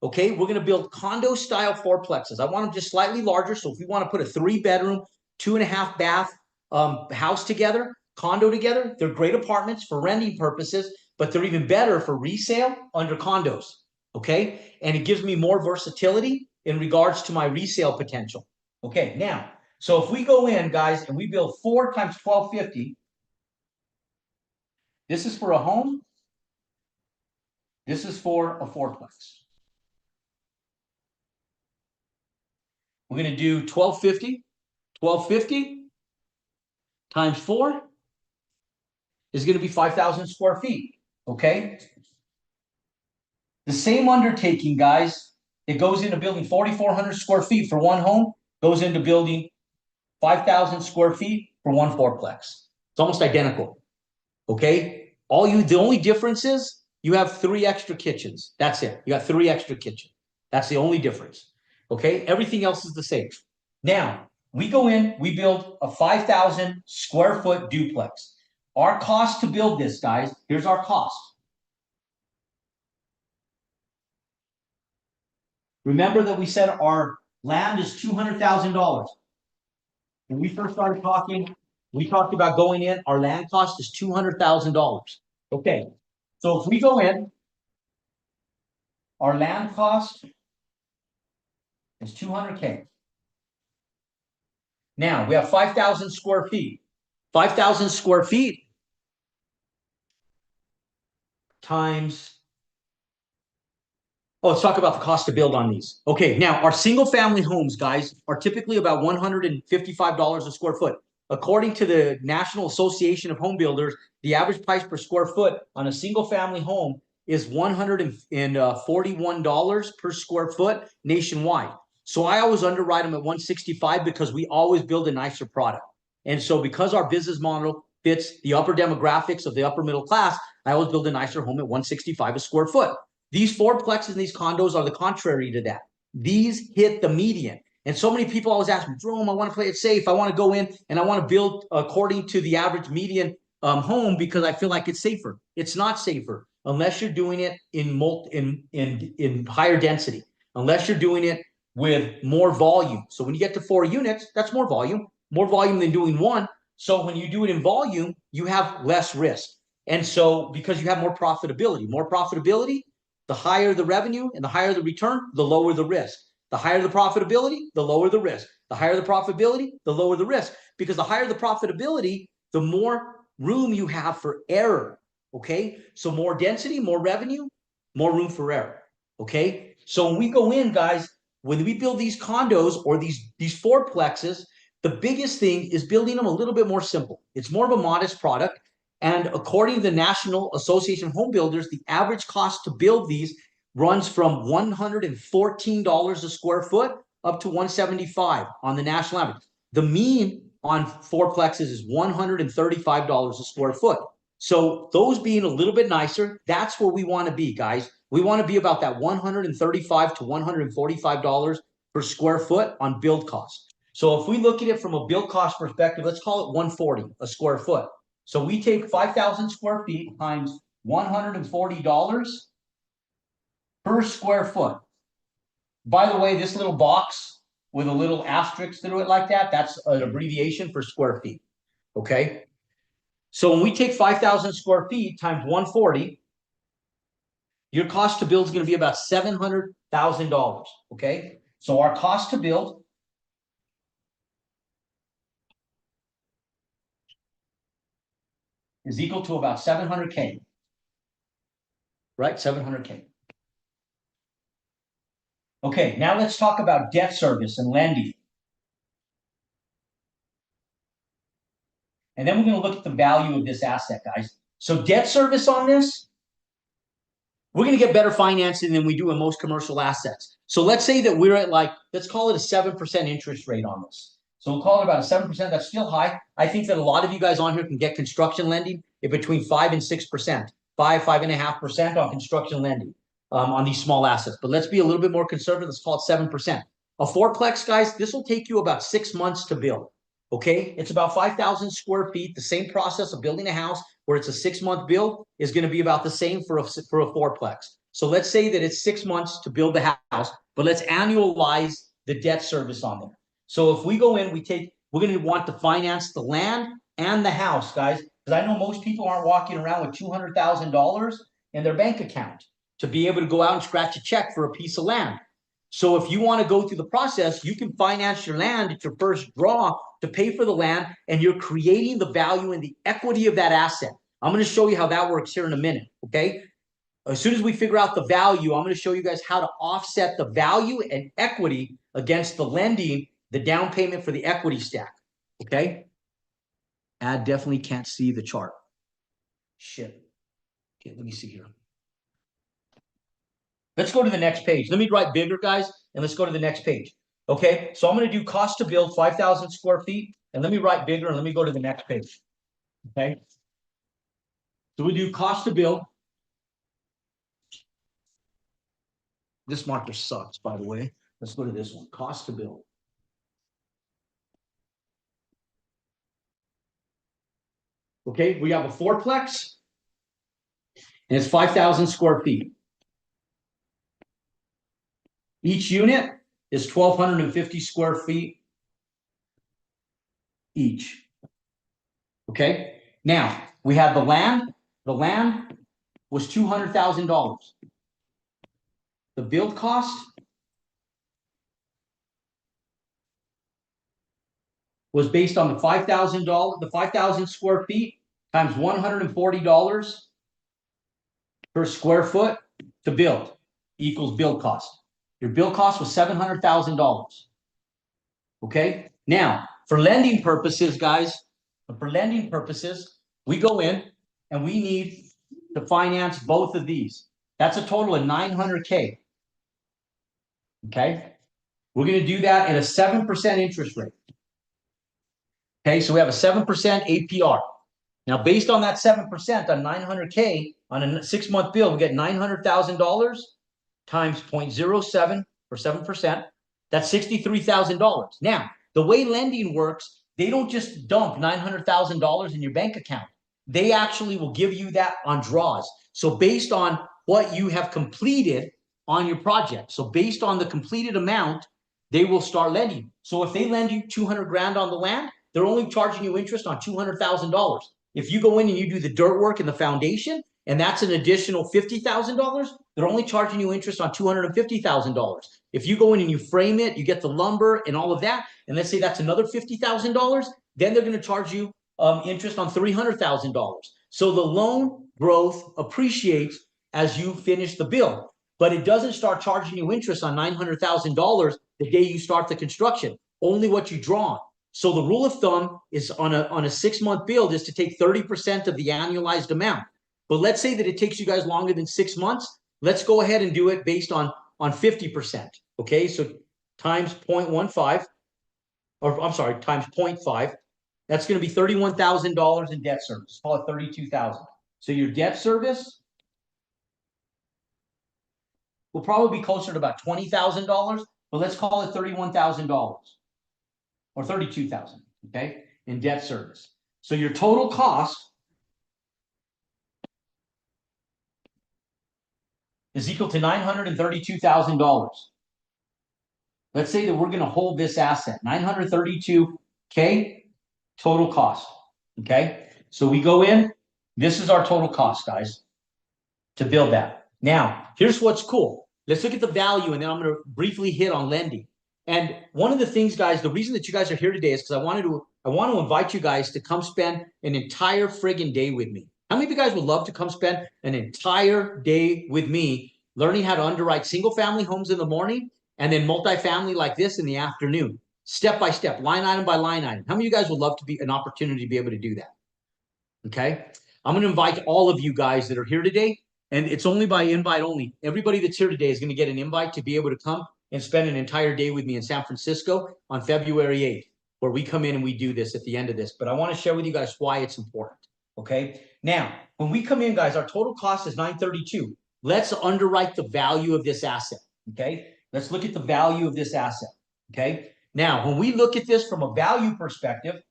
Okay, we're going to build condo style fourplexes. I want them just slightly larger. So if we want to put a 3 bedroom, 2.5 bath house together, condo together, they're great apartments for renting purposes, but they're even better for resale under condos. Okay, and it gives me more versatility in regards to my resale potential. Okay, now, so if we go in, guys, and we build 4 times 1,250, this is for a home. This is for a fourplex. We're going to do 1,250. 1,250 times 4 is going to be 5,000 square feet. Okay. The same undertaking, guys, it goes into building 4,400 square feet for one home, goes into building 5,000 square feet for one fourplex. It's almost identical. Okay. The only difference is you have 3 extra kitchens. That's it. You got 3 extra kitchens. That's the only difference. Okay. Everything else is the same. Now, we go in, we build a 5,000 square foot duplex. Our cost to build this, guys, here's our cost. Remember that we said our land is $200,000. When we first started talking, we talked about going in, our land cost is $200,000. Okay, so if we go in, our land cost is 200K. Now we have 5,000 square feet. 5,000 square feet times. Oh, let's talk about the cost to build on these. Okay, now our single family homes, guys, are typically about $155 a square foot. According to the National Association of Home Builders, the average price per square foot on a single family home is $141 per square foot nationwide. So I always underwrite them at 165 because we always build a nicer product. And so because our business model fits the upper demographics of the upper middle class, I always build a nicer home at 165 a square foot. These fourplexes and these condos are the contrary to that. These hit the median. And so many people always ask me, Jerome, I want to play it safe. I want to go in and I want to build according to the average median home because I feel like it's safer. It's not safer unless you're doing it in higher density, unless you're doing it with more volume. So when you get to 4 units, that's more volume than doing one. So when you do it in volume, you have less risk. And so because you have more profitability, the higher the revenue and the higher the return, the lower the risk. The higher the profitability, the lower the risk. The higher the profitability, the lower the risk. Because the higher the profitability, the more room you have for error. Okay. So more density, more revenue, more room for error. Okay. So when we go in, guys, when we build these condos or these fourplexes, the biggest thing is building them a little bit more simple. It's more of a modest product. And according to the National Association of Home Builders, the average cost to build these runs from $114 a square foot up to $175 on the national average. The mean on fourplexes is $135 a square foot. So those being a little bit nicer, that's where we want to be, guys. We want to be about that $135 to $145 per square foot on build cost. So if we look at it from a build cost perspective, let's call it $140 a square foot. So we take 5,000 square feet times $140 per square foot. By the way, this little box with a little asterisk through it like that, that's an abbreviation for square feet. Okay. So when we take 5,000 square feet times 140, your cost to build is going to be about $700,000. Okay. So our cost to build is equal to about 700K. Right? 700K. Okay, now let's talk about debt service and lending. And then we're going to look at the value of this asset, guys. So debt service on this, we're going to get better financing than we do in most commercial assets. So let's say that we're at let's call it a 7% interest rate on this. So we'll call it about a 7%. That's still high. I think that a lot of you guys on here can get construction lending at between 5 and 6%, 5.5% on construction lending on these small assets. But let's be a little bit more conservative. Let's call it 7%. A fourplex, guys, this will take you about 6 months to build. Okay, it's about 5,000 square feet. The same process of building a house where it's a 6 month build is going to be about the same for a fourplex. So let's say that it's 6 months to build the house, but let's annualize the debt service on them. So if we go in, we're going to want to finance the land and the house, guys, because I know most people aren't walking around with $200,000 in their bank account to be able to go out and scratch a check for a piece of land. So if you want to go through the process, you can finance your land at your first draw to pay for the land, and you're creating the value and the equity of that asset. I'm going to show you how that works here in a minute, okay? As soon as we figure out the value, I'm going to show you guys how to offset the value and equity against the lending, the down payment for the equity stack, okay? I definitely can't see the chart. Shit. Okay, let me see here. Let's go to the next page. Let me write bigger, guys, and let's go to the next page. Okay, so I'm going to do cost to build 5,000 square feet, and let me write bigger, and let me go to the next page. Okay, so we do cost to build. This marker sucks, by the way. Let's go to this one, cost to build. Okay, we have a fourplex, and it's 5,000 square feet. Each unit is 1,250 square feet each. Okay, now we have the land. The land was $200,000. The build cost was based on the $5,000, the 5,000 square feet times $140 per square foot to build equals build cost. Your build cost was $700,000. Okay. Now, for lending purposes, guys, we go in and we need to finance both of these. That's a total of $900K. Okay. We're going to do that at a 7% interest rate. Okay, so we have a 7% APR. Now, based on that 7% on 900K on a 6 month bill, we get $900,000 times 0.07 or 7%. That's $63,000. Now, the way lending works, they don't just dump $900,000 in your bank account. They actually will give you that on draws. So based on what you have completed on your project, so based on the completed amount, they will start lending. So if they lend you 200 grand on the land, they're only charging you interest on $200,000. If you go in and you do the dirt work and the foundation, and that's an additional $50,000, they're only charging you interest on $250,000. If you go in and you frame it, you get the lumber and all of that, and let's say that's another $50,000, then they're going to charge you interest on $300,000. So the loan growth appreciates as you finish the build, but it doesn't start charging you interest on $900,000 the day you start the construction, only what you draw on. So the rule of thumb is on a 6 month build is to take 30% of the annualized amount. But let's say that it takes you guys longer than 6 months. Let's go ahead and do it based on 50%. Okay, so times 0.15, or I'm sorry, times 0.5. That's going to be $31,000 in debt service. Call it $32,000. So your debt service will probably be closer to about $20,000, but let's call it $31,000. Or 32,000, okay, in debt service. So your total cost is equal to $932,000. Let's say that we're going to hold this asset, $932K total cost, okay? So we go in, this is our total cost, guys, to build that. Now, here's what's cool. Let's look at the value, and then I'm going to briefly hit on lending. And one of the things, guys, the reason that you guys are here today is because I want to invite you guys to come spend an entire friggin' day with me. How many of you guys would love to come spend an entire day with me learning how to underwrite single family homes in the morning and then multifamily like this in the afternoon, step by step, line item by line item? How many of you guys would love to be an opportunity to be able to do that? Okay. I'm going to invite all of you guys that are here today, and it's only by invite only. Everybody that's here today is going to get an invite to be able to come and spend an entire day with me in San Francisco on February 8th, where we come in and we do this at the end of this. But I want to share with you guys why it's important. Okay. Now, when we come in, guys, our total cost is $932. Let's underwrite the value of this asset. Okay. Let's look at the value of this asset. Okay. Now, when we look at this from a value perspective,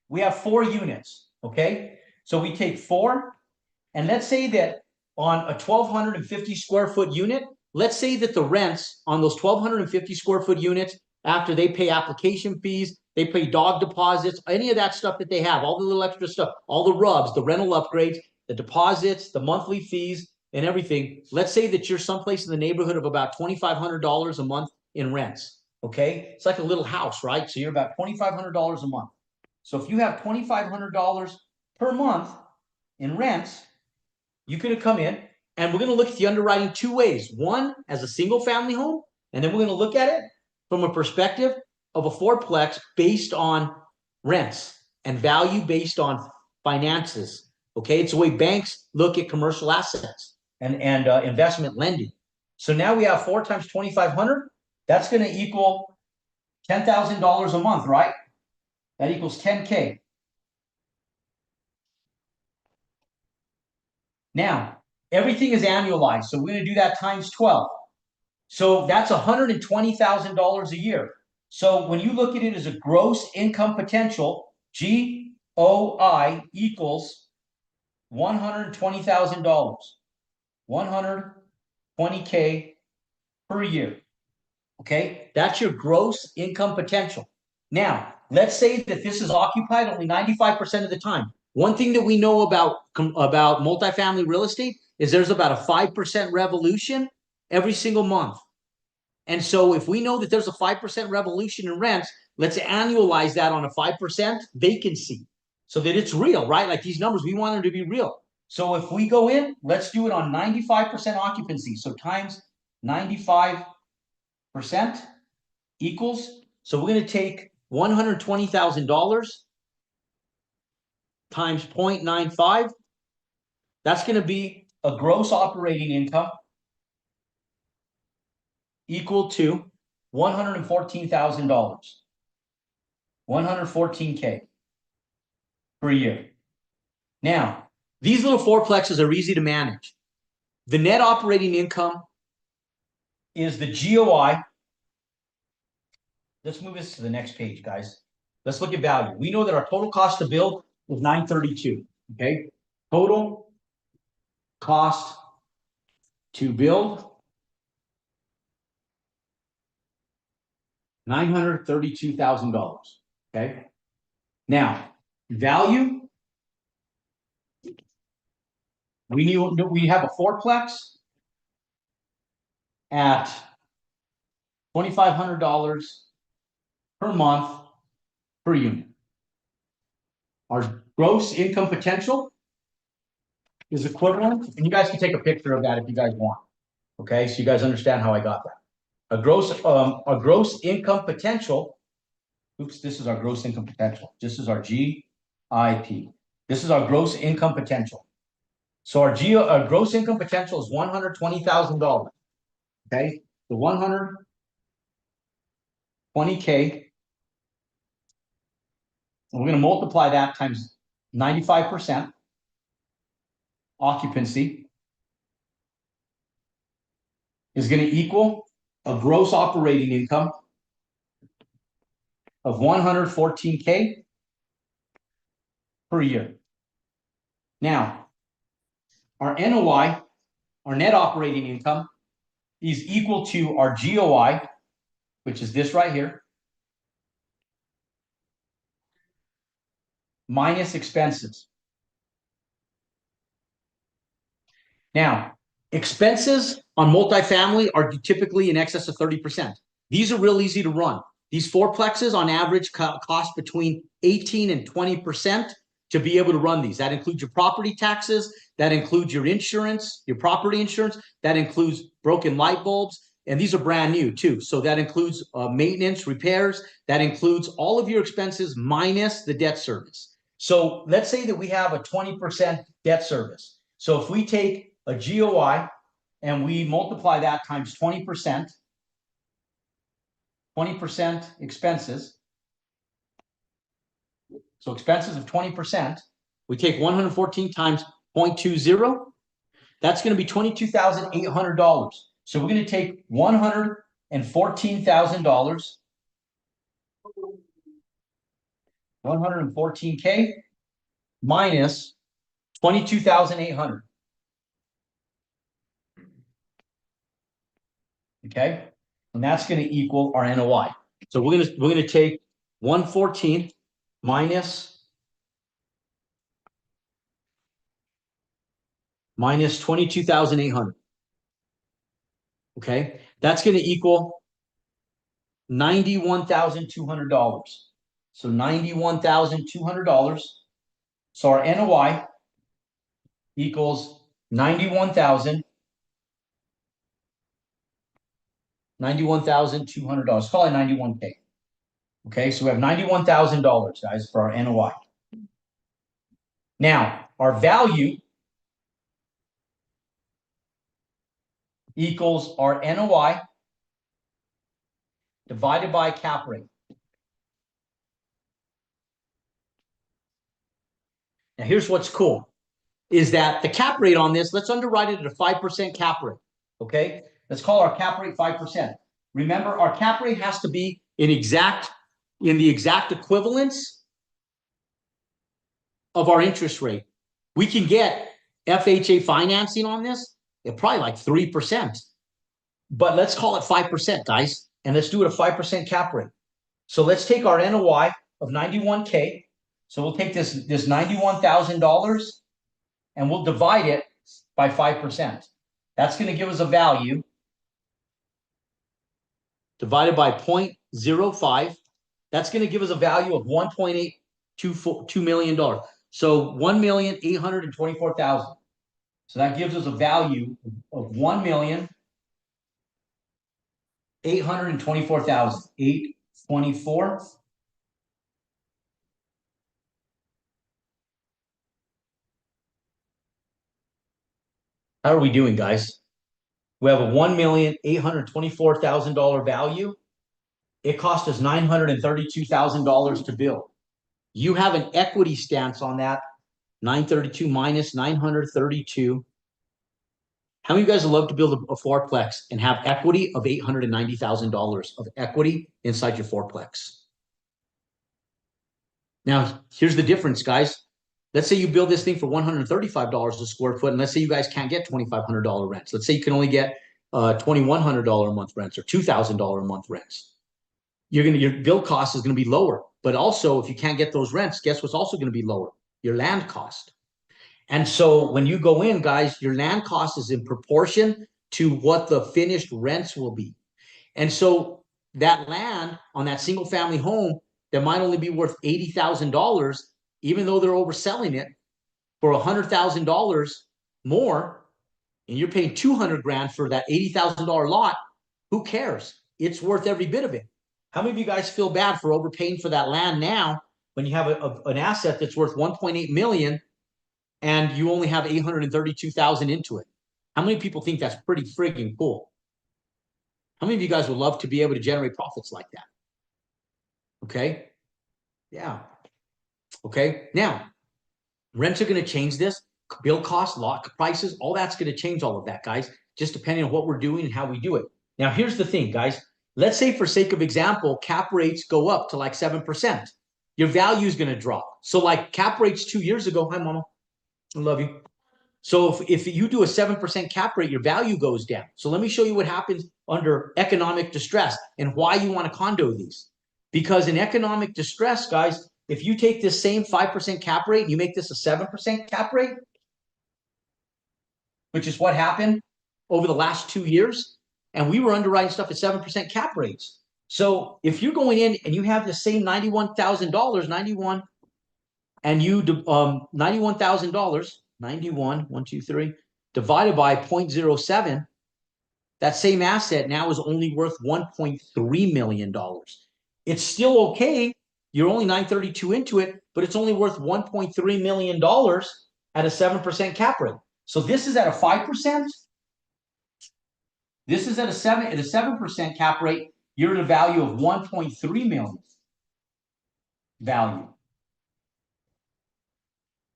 we have 4 units. Okay. So we take 4, and let's say that on a 1,250 square foot unit, let's say that the rents on those 1,250 square foot units, after they pay application fees, they pay dog deposits, any of that stuff that they have, all the little extra stuff, all the rubs, the rental upgrades, the deposits, the monthly fees, and everything. Let's say that you're someplace in the neighborhood of about $2,500 a month in rents. Okay. It's like a little house, right? So you're about $2,500 a month. So if you have $2,500 per month in rents, you could have come in, and we're going to look at the underwriting 2 ways. One, as a single family home, and then we're going to look at it from a perspective of a fourplex based on rents and value based on finances. Okay, it's the way banks look at commercial assets and investment lending. So now we have 4 times 2,500. That's going to equal $10,000 a month, right? That equals 10K. Now, everything is annualized, so we're going to do that times 12. So that's $120,000 a year. So when you look at it as a gross income potential, GOI equals $120,000, 120K per year. Okay, that's your gross income potential. Now, let's say that this is occupied only 95% of the time. One thing that we know about multifamily real estate is there's about a 5% revolution every single month. And so if we know that there's a 5% revolution in rents, let's annualize that on a 5% vacancy so that it's real, right? Like these numbers, we want them to be real. So if we go in, let's do it on 95% occupancy. So times 95% equals, so we're going to take $120,000 times 0.95. That's going to be a gross operating income equal to $114,000, 114K per year. Now, these little fourplexes are easy to manage. The net operating income is the GOI. Let's move this to the next page, guys. Let's look at value. We know that our total cost to build is $932. Okay, total cost to build $932,000. Okay, now value. We have a fourplex at $2,500 per month per unit. Our gross income potential is equivalent, and you guys can take a picture of that if you guys want. Okay, so you guys understand how I got that. A gross income potential. Oops, this is our gross income potential. This is our GIP. This is our gross income potential. So our gross income potential is $120,000. Okay, the 120K. And we're going to multiply that times 95% occupancy is going to equal a gross operating income of 114K per year. Now, our NOI, our net operating income, is equal to our GOI, which is this right here, minus expenses. Now, expenses on multifamily are typically in excess of 30%. These are real easy to run. These fourplexes on average cost between 18 and 20% to be able to run these. That includes your property taxes, that includes your insurance, your property insurance, that includes broken light bulbs, and these are brand new too. So that includes maintenance, repairs, that includes all of your expenses minus the debt service. So let's say that we have a 20% debt service. So if we take a GOI and we multiply that times 20% expenses. So expenses of 20%, we take 114 times 0.20. That's going to be $22,800. So we're going to take $114,000, 114K minus 22,800. Okay, and that's going to equal our NOI. So we're going to take 114 minus 22,800. Okay, that's going to equal $91,200. So $91,200. So our NOI equals $91,200. Call it 91K. Okay, so we have $91,000, guys, for our NOI. Now, our value equals our NOI divided by cap rate. Now, here's what's cool, is that the cap rate on this, let's underwrite it at a 5% cap rate, okay? Let's call our cap rate 5%. Remember, our cap rate has to be in the exact equivalence of our interest rate. We can get FHA financing on this at probably like 3%, but let's call it 5%, guys, and let's do it a 5% cap rate. So let's take our NOI of 91K. So we'll take this $91,000 and we'll divide it by 5%. That's going to give us a value divided by 0.05. That's going to give us a value of $1.822 million. So $1,824,000. So that gives us a value of $1,824,000. 824. How are we doing, guys? We have a $1,824,000 value. It cost us $932,000 to build. You have an equity stance on that. 932 minus 932. How many of you guys would love to build a fourplex and have equity of $890,000 of equity inside your fourplex? Now, here's the difference, guys. Let's say you build this thing for $135 a square foot, and let's say you guys can't get $2,500 rents. Let's say you can only get $2,100 a month rents or $2,000 a month rents. Your build cost is going to be lower. But also, if you can't get those rents, guess what's also going to be lower? Your land cost. And so when you go in, guys, your land cost is in proportion to what the finished rents will be. And so that land on that single family home that might only be worth $80,000, even though they're overselling it for $100,000 more, and you're paying 200 grand for that $80,000 lot, who cares? It's worth every bit of it. How many of you guys feel bad for overpaying for that land now when you have an asset that's worth 1.8 million and you only have 832,000 into it? How many people think that's pretty frigging cool? How many of you guys would love to be able to generate profits like that? Okay. Yeah. Okay. Now, rents are going to change this. Bill costs, lot prices, all that's going to change all of that, guys, just depending on what we're doing and how we do it. Now, here's the thing, guys. Let's say, for sake of example, cap rates go up to like 7%. Your value is going to drop. So like cap rates 2 years ago, hi, mama, I love you. So if you do a 7% cap rate, your value goes down. So let me show you what happens under economic distress and why you want to condo these. Because in economic distress, guys, if you take this same 5% cap rate and you make this a 7% cap rate, which is what happened over the last 2 years, and we were underwriting stuff at 7% cap rates. So if you're going in and you have the same $91,000, 91, and you $91,000, 91, 1, 2, 3, divided by 0.07, that same asset now is only worth $1.3 million. It's still okay. You're only 932 into it, but it's only worth $1.3 million at a 7% cap rate. So this is at a 5%. This is at a 7% cap rate. You're at a value of 1.3 million value.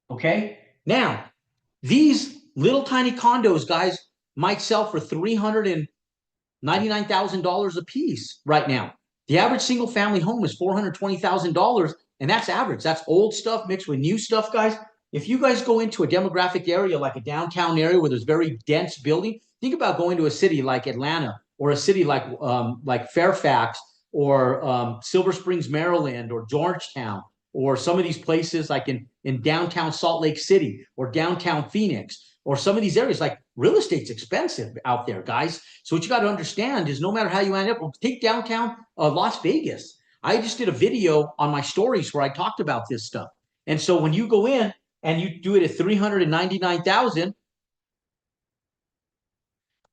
Okay. Now, these little tiny condos, guys, might sell for $300,000 $99,000 a piece right now. The average single family home is $420,000, and that's average. That's old stuff mixed with new stuff, guys. If you guys go into a demographic area like a downtown area where there's very dense building, think about going to a city like Atlanta or a city like Fairfax or Silver Springs, Maryland, or Georgetown, or some of these places like in downtown Salt Lake City or downtown Phoenix, or some of these areas. Like, real estate's expensive out there, guys. So what you got to understand is no matter how you end up, take downtown Las Vegas. I just did a video on my stories where I talked about this stuff. And so when you go in and you do it at 399,000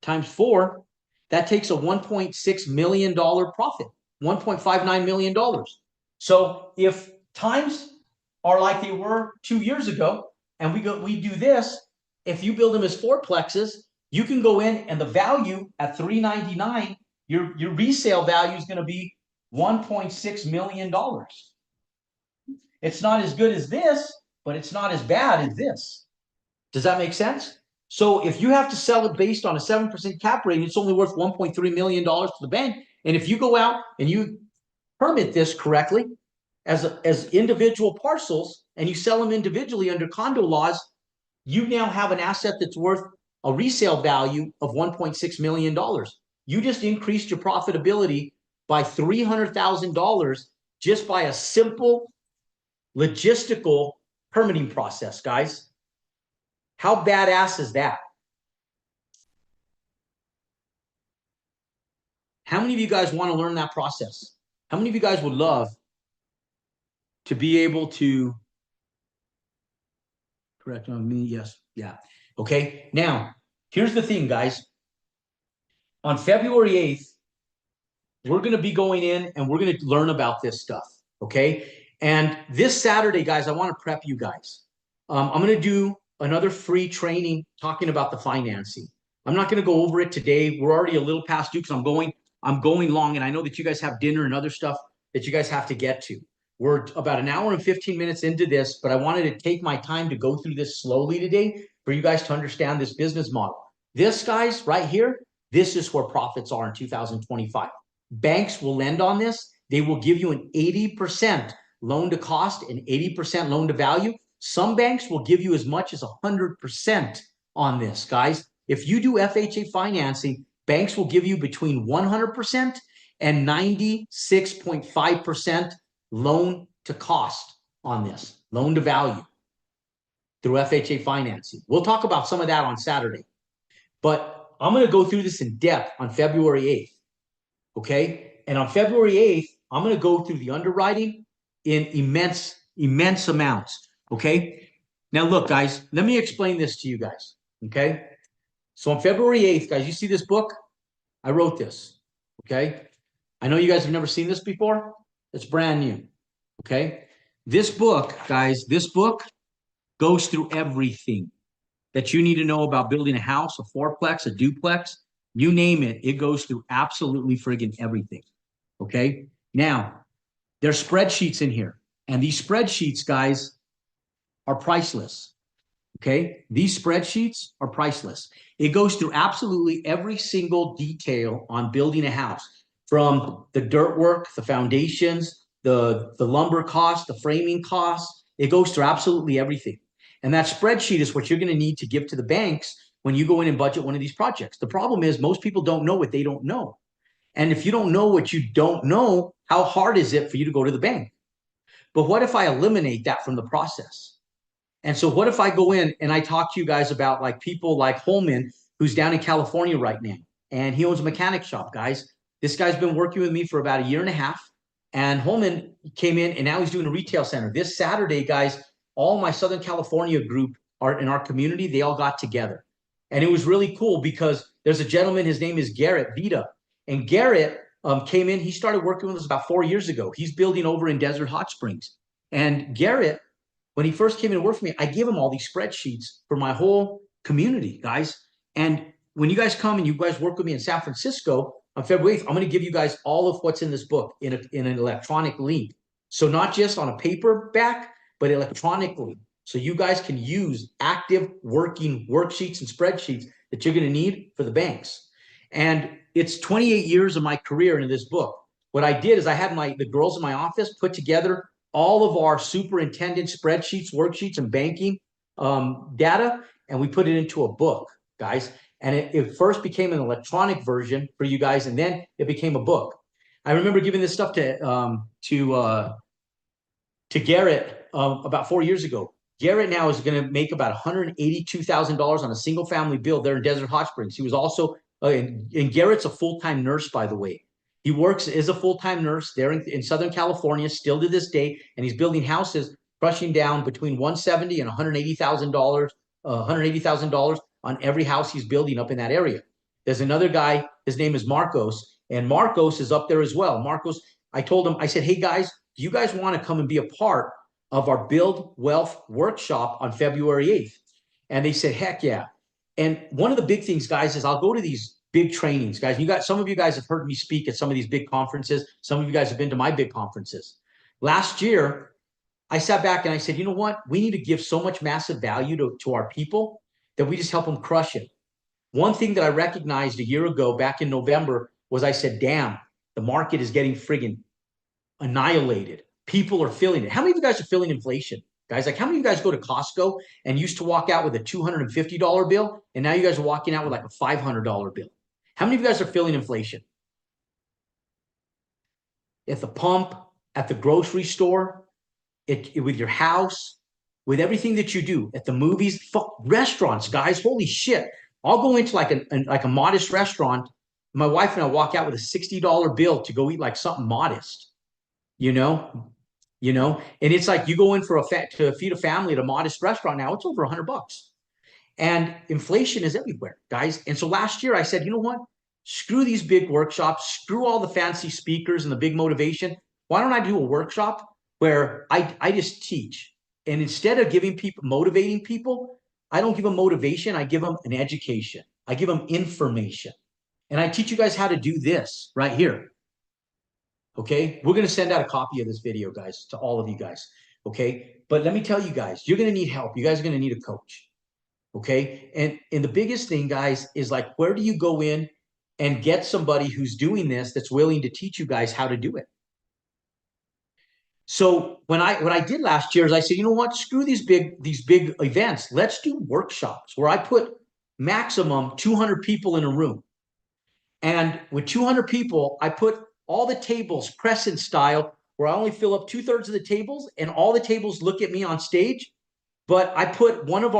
times 4, that takes a $1.6 million profit, $1.59 million. So if times are like they were 2 years ago, and we do this, if you build them as fourplexes, you can go in and the value at 399, your resale value is going to be $1.6 million. It's not as good as this, but it's not as bad as this. Does that make sense? So if you have to sell it based on a 7% cap rate, it's only worth $1.3 million to the bank. And if you go out and you permit this correctly as individual parcels and you sell them individually under condo laws, you now have an asset that's worth a resale value of $1.6 million. You just increased your profitability by $300,000 just by a simple logistical permitting process, guys. How badass is that? How many of you guys want to learn that process? How many of you guys would love to be able to correct on me? Yes. Yeah. Okay. Now, here's the thing, guys. On February 8th, we're going to be going in and we're going to learn about this stuff. Okay. And this Saturday, guys, I want to prep you guys. I'm going to do another free training talking about the financing. I'm not going to go over it today. We're already a little past due because I'm going long, and I know that you guys have dinner and other stuff that you guys have to get to. We're about an hour and 15 minutes into this, but I wanted to take my time to go through this slowly today for you guys to understand this business model. This, guys, right here, this is where profits are in 2025. Banks will lend on this. They will give you an 80% loan to cost and 80% loan to value. Some banks will give you as much as 100% on this, guys. If you do FHA financing, banks will give you between 100% and 96.5% loan to cost on this, loan to value through FHA financing. We'll talk about some of that on Saturday, but I'm going to go through this in depth on February 8th. Okay. And on February 8th, I'm going to go through the underwriting in immense amounts. Okay. Now, look, guys, let me explain this to you guys. Okay. So on February 8th, guys, you see this book? I wrote this. Okay. I know you guys have never seen this before. It's brand new. Okay. This book, guys, this book goes through everything that you need to know about building a house, a fourplex, a duplex, you name it. It goes through absolutely friggin' everything. Okay. Now, there's spreadsheets in here, and these spreadsheets, guys, are priceless. Okay. These spreadsheets are priceless. It goes through absolutely every single detail on building a house, from the dirt work, the foundations, the lumber cost, the framing costs. It goes through absolutely everything. And that spreadsheet is what you're going to need to give to the banks when you go in and budget one of these projects. The problem is most people don't know what they don't know. And if you don't know what you don't know, how hard is it for you to go to the bank? But what if I eliminate that from the process? And so what if I go in and I talk to you guys about like people like Holman, who's down in California right now, and he owns a mechanic shop, guys. This guy's been working with me for about 1.5 years. And Holman came in and now he's doing a retail center. This Saturday, guys, all my Southern California group are in our community. They all got together. And it was really cool because there's a gentleman, his name is Garrett Vita. And Garrett came in, he started working with us about 4 years ago. He's building over in Desert Hot Springs. And Garrett, when he first came in to work for me, I give him all these spreadsheets for my whole community, guys. And when you guys come and you guys work with me in San Francisco on February 8th, I'm going to give you guys all of what's in this book in an electronic link. So not just on a paperback, but electronically. So you guys can use active working worksheets and spreadsheets that you're going to need for the banks. And it's 28 years of my career in this book. What I did is I had the girls in my office put together all of our superintendent spreadsheets, worksheets, and banking data, and we put it into a book, guys. And it first became an electronic version for you guys, and then it became a book. I remember giving this stuff to Garrett about 4 years ago. Garrett now is going to make about $182,000 on a single family build there in Desert Hot Springs. He was also, and Garrett's a full-time nurse, by the way. He works as a full-time nurse there in Southern California, still to this day, and he's building houses, crushing down between $170,000 and $180,000 on every house he's building up in that area. There's another guy, his name is Marcos, and Marcos is up there as well. Marcos, I told him, I said, hey guys, do you guys want to come and be a part of our Build Wealth workshop on February 8th? And they said, heck yeah. And one of the big things, guys, is I'll go to these big trainings, guys. Some of you guys have heard me speak at some of these big conferences. Some of you guys have been to my big conferences. Last year, I sat back and I said, you know what? We need to give so much massive value to our people that we just help them crush it. One thing that I recognized a year ago, back in November, was I said, damn, the market is getting friggin' annihilated. People are feeling it. How many of you guys are feeling inflation? Guys, like how many of you guys go to Costco and used to walk out with a $250 bill, and now you guys are walking out with like a $500 bill? How many of you guys are feeling inflation? At the pump, at the grocery store, with your house, with everything that you do, at the movies, restaurants, guys, holy shit. I'll go into like a modest restaurant. My wife and I walk out with a $60 bill to go eat like something modest. you know, and it's like you go in to feed a family at a modest restaurant now, it's over $100. And inflation is everywhere, guys. And so last year I said, you know what? Screw these big workshops, screw all the fancy speakers and the big motivation. Why don't I do a workshop where I just teach? And instead of motivating people, I don't give them motivation. I give them an education. I give them information. And I teach you guys how to do this right here. Okay, we're going to send out a copy of this video, guys, to all of you guys. Okay, but let me tell you guys, you're going to need help. You guys are going to need a coach. Okay, and the biggest thing, guys, is like, where do you go in and get somebody who's doing this that's willing to teach you guys how to do it? So what I did last year is I said, you know what, screw these big events. Let's do workshops where I put maximum 200 people in a room. And with 200 people, I put all the tables crescent style, where I only fill up 2/3 of the tables and all the tables look at me on stage. But I put one of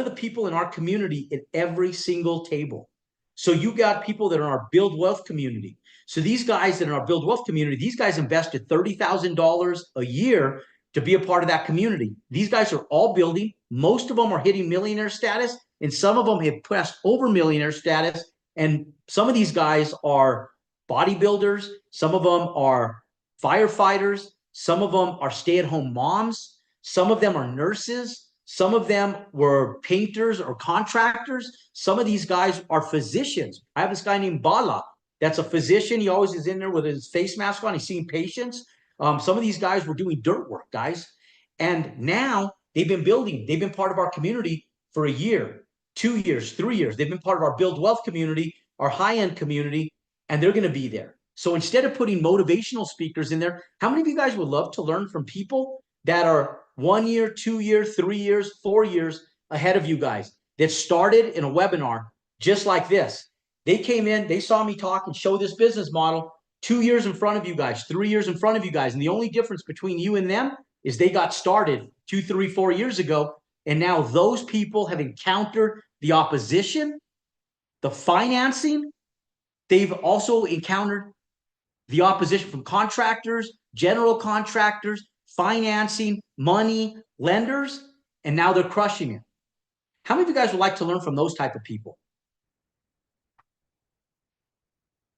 the people in our community at every single table. So you got people that are in our Build Wealth community. So these guys that are in our Build Wealth community, these guys invested $30,000 a year to be a part of that community. These guys are all building. Most of them are hitting millionaire status, and some of them have pressed over millionaire status. And some of these guys are bodybuilders. Some of them are firefighters. Some of them are stay-at-home moms. Some of them are nurses. Some of them were painters or contractors. Some of these guys are physicians. I have this guy named Bala that's a physician. He always is in there with his face mask on. He's seeing patients. Some of these guys were doing dirt work, guys. And now they've been building. They've been part of our community for a year, 2 years, 3 years. They've been part of our Build Wealth community, our high-end community, and they're going to be there. So instead of putting motivational speakers in there, how many of you guys would love to learn from people that are 1 year, 2 years, 3 years, 4 years ahead of you guys, that started in a webinar just like this? They came in, they saw me talk and show this business model 2 years in front of you guys, 3 years in front of you guys. And the only difference between you and them is they got started 2, 3, 4 years ago. And now those people have encountered the opposition, the financing. They've also encountered the opposition from contractors, general contractors, financing, money, lenders, and now they're crushing it. How many of you guys would like to learn from those type of people?